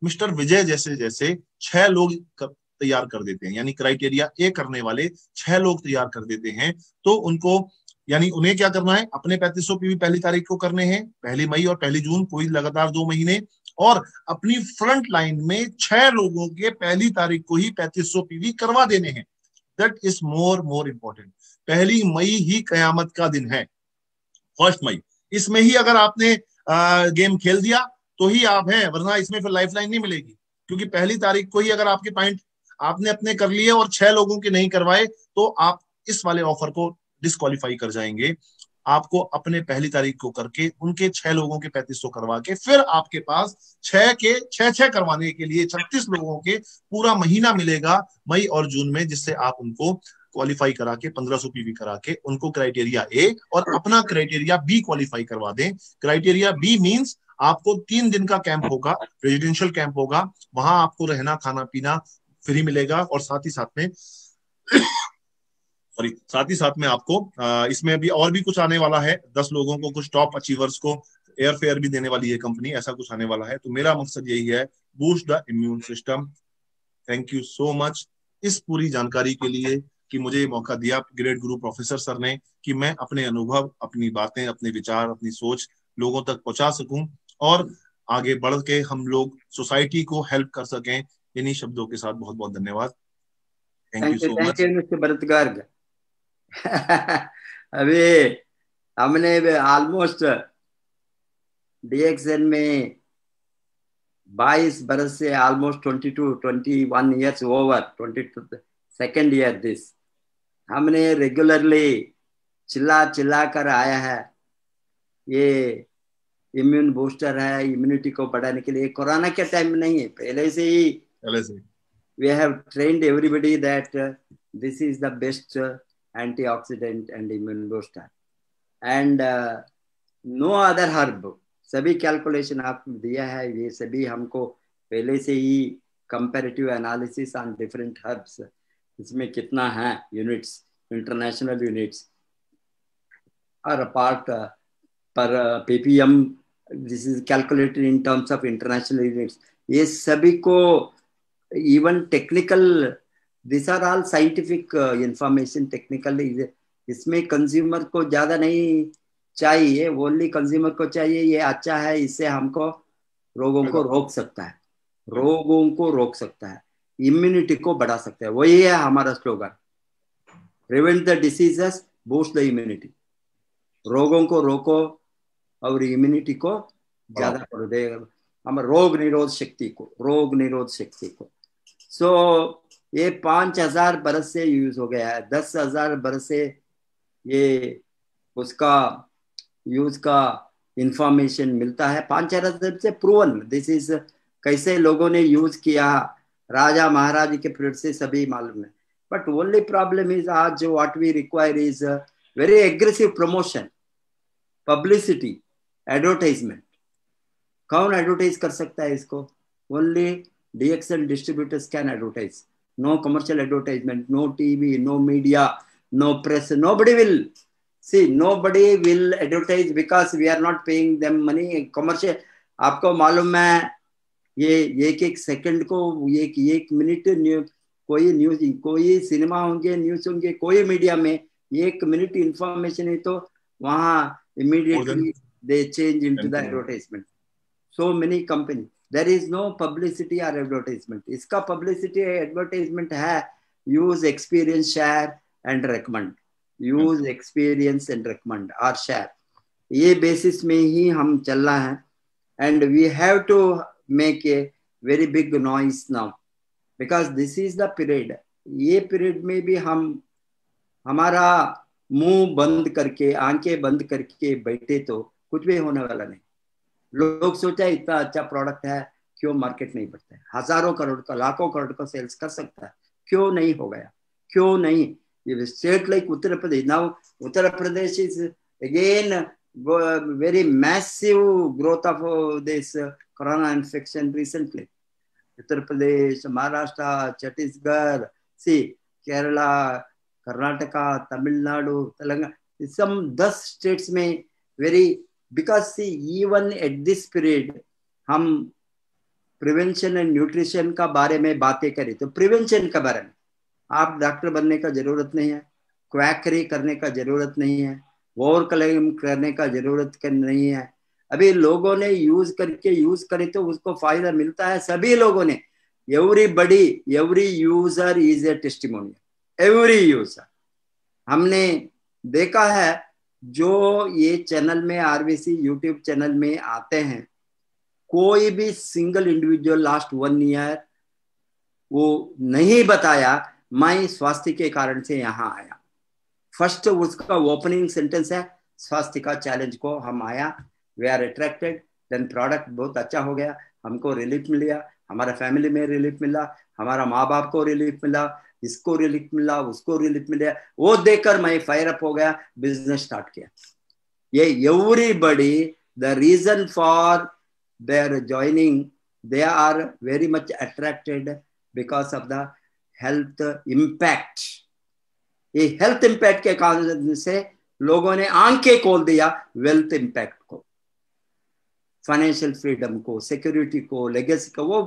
मिस्टर विजय जैसे जैसे 6 लोग तैयार कर देते हैं, यानी क्राइटेरिया ए करने वाले 6 लोग तैयार कर देते हैं, तो उनको, यानी उन्हें क्या करना है, अपने 3500 पीवी 1 तारीख को करने हैं, 1 मई और 1 जून, कोई लगातार 2 महीने, और अपनी फ्रंट लाइन में 6 लोगों के 1 तारीख को ही 3500 पीवी करवा देने हैं। That is more important. 1 मई ही कयामत का दिन है, 1 मई। इसमें ही अगर आपने गेम खेल दिया तो ही आप हैं, वरना इसमें फिर लाइफ लाइन नहीं मिलेगी। क्योंकि 1 तारीख को ही अगर आपके पॉइंट आपने अपने कर लिए और 6 लोगों के नहीं करवाए, तो आप इस वाले ऑफर को डिस्क्वालीफाई कर जाएंगे। आपको अपने पहली तारीख को करके उनके 6 लोगों के 3500 करवा के फिर आपके पास 6 करवाने के लिए 36 लोगों के पूरा महीना मिलेगा मई और जून में, जिससे आप उनको क्वालिफाई करा के 1500 पीवी करा के उनको क्राइटेरिया ए और अपना क्राइटेरिया बी क्वालिफाई करवा दें। क्राइटेरिया बी मींस आपको 3 दिन का कैंप होगा, रेजिडेंशियल कैंप होगा, वहां आपको रहना खाना पीना फ्री मिलेगा और साथ ही साथ में आपको इसमें भी और भी कुछ आने वाला है। 10 लोगों को, कुछ टॉप अचीवर्स को एयर फेयर भी देने वाली है कंपनी, ऐसा कुछ आने वाला है। तो मेरा मकसद यही है, boost the immune system. Thank you so much इस पूरी जानकारी के लिए कि मुझे ये मौका दिया ग्रेट गुरु प्रोफेसर सर ने, कि मैं अपने अनुभव, अपनी बातें, अपने विचार, अपनी सोच लोगों तक पहुंचा सकूं और आगे बढ़ के हम लोग सोसाइटी को हेल्प कर सकें। इन्हीं शब्दों के साथ बहुत बहुत धन्यवाद। Thank you so much. Thank you mister Bharat Garg. अभी हमने ऑलमोस्ट डीएक्सएन में 22 बरस से almost 21 years over 22 second year this, हमने रेगुलरली चिल्ला कर आया है। ये इम्यून बूस्टर है, इम्यूनिटी को बढ़ाने के लिए। कोरोना के टाइम में नहीं है, पहले से ही we have trained everybody that this is the best antioxidant and immune booster and no other herb। सभी कैलकुलेशन आपको दिया है, ये सभी हमको पहले से ही comparative analysis on different herbs, इसमें कितना है यूनिट्स, इंटरनेशनल यूनिट्स और apart per ppm, this is calculated in terms of international units. ये सभी को even technical, these are all scientific information, technical। इसमें कंज्यूमर को ज्यादा नहीं चाहिए, ओनली कंज्यूमर को चाहिए ये अच्छा है, इससे हमको रोगों को रोक सकता है, रोगों को रोक सकता है, इम्यूनिटी को बढ़ा सकता है। वही है हमारा slogan, prevent the diseases, boost the immunity. रोगों को रोको और इम्यूनिटी को ज्यादा कर देगा, हम रोग निरोध शक्ति को। सो ये 5000 बरस से यूज हो गया है, 10,000 बरस से ये उसका यूज का इंफॉर्मेशन मिलता है। 5000 से प्रूवन, दिस इज कैसे लोगों ने यूज किया, राजा महाराज के पीरियड से सभी मालूम है। बट ओनली प्रॉब्लम इज आज what we require is very aggressive promotion, publicity, advertisement. कौन एडवर्टाइज कर सकता है इसको? Only DXN distributors can advertise. No commercial advertisement, no TV, no media, no press. Nobody will advertise because we are not paying them money. Commercial, आपको मालूम है ये एक सेकंड को, एक मिनट कोई न्यूज, कोई सिनेमा होंगे, न्यूज होंगे, कोई मीडिया में 1 मिनट इंफॉर्मेशन है तो वहां immediately they change into the advertisement. So many companies, there is no publicity or advertisement. इसका publicity advertisement है use experience, share and recommend, use experience and recommend or share। ये basis में ही हम चल रहा है and we have to make a very big noise now because this is the period। ये period में भी हम हमारा मुंह बंद करके, आंखें बंद करके बैठे तो कुछ भी होने वाला नहीं। लोग सोचा इतना अच्छा प्रोडक्ट है, क्यों मार्केट नहीं बढ़ता है? हजारों करोड़ का, लाखों करोड़ का सेल्स कर सकता है, क्यों नहीं हो गया? क्यों नहीं? ये state like Uttar Pradesh, now Uttar Pradesh is again very massive growth of this corona infection recently। Uttar Pradesh, Maharashtra, Chhattisgarh, see Kerala, Karnataka, Tamil Nadu, Telangana, some 10 states में very, because see even at this period हम प्रिवेंशन एंड न्यूट्रिशन का बारे में बातें करें तो प्रिवेंशन के बारे में आप डॉक्टर बनने का जरूरत नहीं है, क्वैकरी करने का जरूरत नहीं है, ओवर क्लेम करने का जरूरत नहीं है। अभी लोगों ने यूज करे तो उसको फायदा मिलता है, सभी लोगों ने, everybody, every user is a testimonial, every user. हमने देखा है जो ये चैनल में, आरबीसी यूट्यूब चैनल में आते हैं, कोई भी सिंगल इंडिविजुअल लास्ट 1 ईयर वो नहीं बताया मैं स्वास्थ्य के कारण से यहाँ आया। फर्स्ट उसका ओपनिंग सेंटेंस है स्वास्थ्य का चैलेंज को हम आया, we are attracted, then product बहुत अच्छा हो गया, हमको रिलीफ मिल गया, हमारा फैमिली में रिलीफ मिला, हमारा माँ बाप को रिलीफ मिला, इसको रिलीफ मिला, उसको रिलीफ मिला, वो देखकर मैं फायर अप हो गया, बिजनेस स्टार्ट किया। ये everybody the reason for their joining, they are very much attracted because of the health impact। ये हेल्थ इम्पैक्ट के कारण से लोगों ने आंखें खोल दिया वेल्थ इम्पैक्ट को, फाइनेंशियल फ्रीडम को, सिक्योरिटी को, लेगेसी को, वो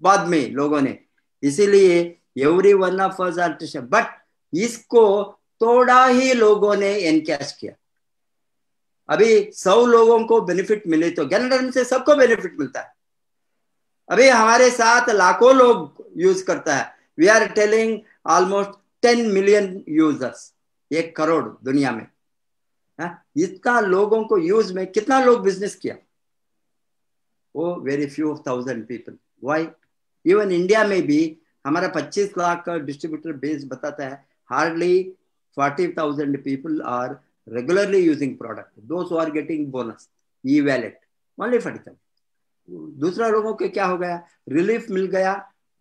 बाद में लोगों ने, इसीलिए every one of us are, but इसको थोड़ा ही लोगों ने एनकैश किया। अभी 100 लोगों को बेनिफिट मिले तो जनरल से सबको बेनिफिट मिलता है। अभी हमारे साथ लाखों लोग यूज करता है, we are telling almost 10 million users, 1 crore दुनिया में। इतना लोगों को यूज में कितना लोग बिजनेस किया? वो very few of 1000 people. Why? Even India में भी हमारा 25 लाख का डिस्ट्रीब्यूटर बेस बताता है, hardly 40,000 people are regularly using product, those who are getting bonus, e wallet, only 40,000। दूसरा लोगों के क्या हो गया? रिलीफ मिल गया,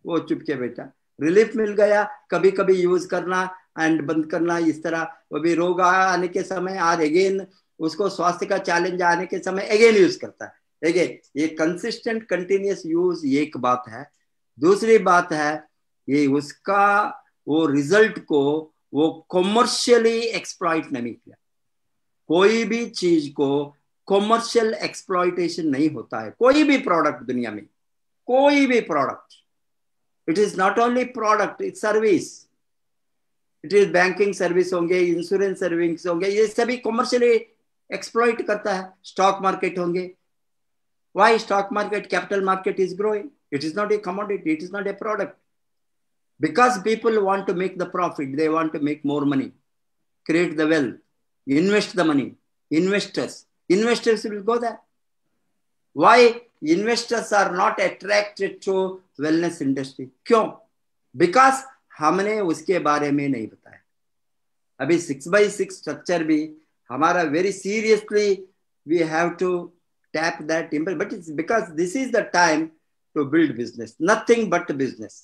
वो चुपके बैठा, रिलीफ मिल गया, कभी कभी यूज करना एंड बंद करना, इस तरह। वो भी रोग आने के समय और अगेन उसको स्वास्थ्य का चैलेंज आने के समय अगेन यूज करता है, अगेन। ये कंसिस्टेंट कंटिन्यूस यूज एक बात है। दूसरी बात है ये उसका वो रिजल्ट को वो कॉमर्शियली एक्सप्लॉइट नहीं किया। कोई भी चीज को कॉमर्शियल एक्सप्लॉइटेशन नहीं होता है। कोई भी प्रोडक्ट दुनिया में, कोई भी product, it is not only product, it's service, it is banking service होंगे, इंश्योरेंस सर्विस होंगे, ये सभी कॉमर्शियली एक्सप्लॉइट करता है। स्टॉक मार्केट होंगे, why stock market, capital market is growing, it is not a commodity, it is not a product, because people want to make the profit, they want to make more money, create the wealth, invest the money, investors will go there. Why investors are not attracted to wellness industry? क्यों? Because हमने उसके बारे में नहीं बताया। अभी 6x6 structure भी हमारा very seriously we have to tap that impact, but it's because this is the time to build business, nothing but business।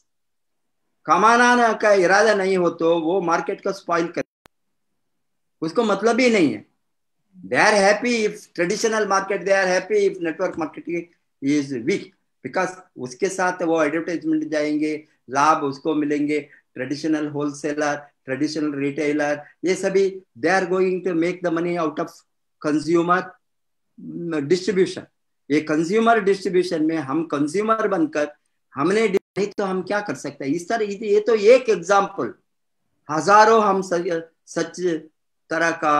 कमाना का इरादा नहीं हो तो वो मार्केट को स्पॉइल कर, उसको मतलब ही नहीं है। They are happy if traditional market, they are happy if network marketing is weak, because उसके साथ वो एडवर्टाइजमेंट जाएंगे, लाभ उसको मिलेंगे। ट्रेडिशनल होलसेलर, ट्रेडिशनल रिटेलर, ये सभी they are going to make the money out of consumer distribution। ये कंज्यूमर डिस्ट्रीब्यूशन में हम कंज्यूमर बनकर हमने नहीं तो हम क्या कर सकते हैं? इस तरह ये तो एक एग्जाम्पल, हजारों हम सच तरह का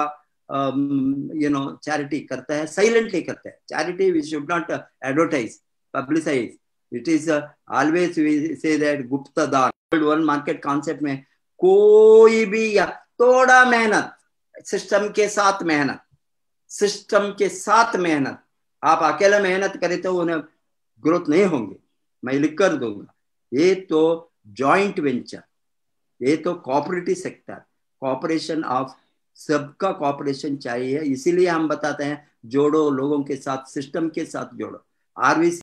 चैरिटी करता है, साइलेंटली करता है। Charity we should not advertise, publicize, it is always we say that गुप्त दान। वन मार्केट कॉन्सेप्ट में कोई भी या थोड़ा मेहनत, सिस्टम के साथ मेहनत, सिस्टम के साथ मेहनत, आप अकेला मेहनत करें तो उन्हें ग्रोथ नहीं होंगे, मैं लिख कर दूंगा। ये तो जॉइंट वेंचर, ये तो कोऑपरेटिव सेक्टर, कॉपरेशन ऑफ सबका कॉपरेशन चाहिए। इसीलिए हम बताते हैं जोड़ो लोगों के साथ, सिस्टम के साथ जोड़ो। आरवीसी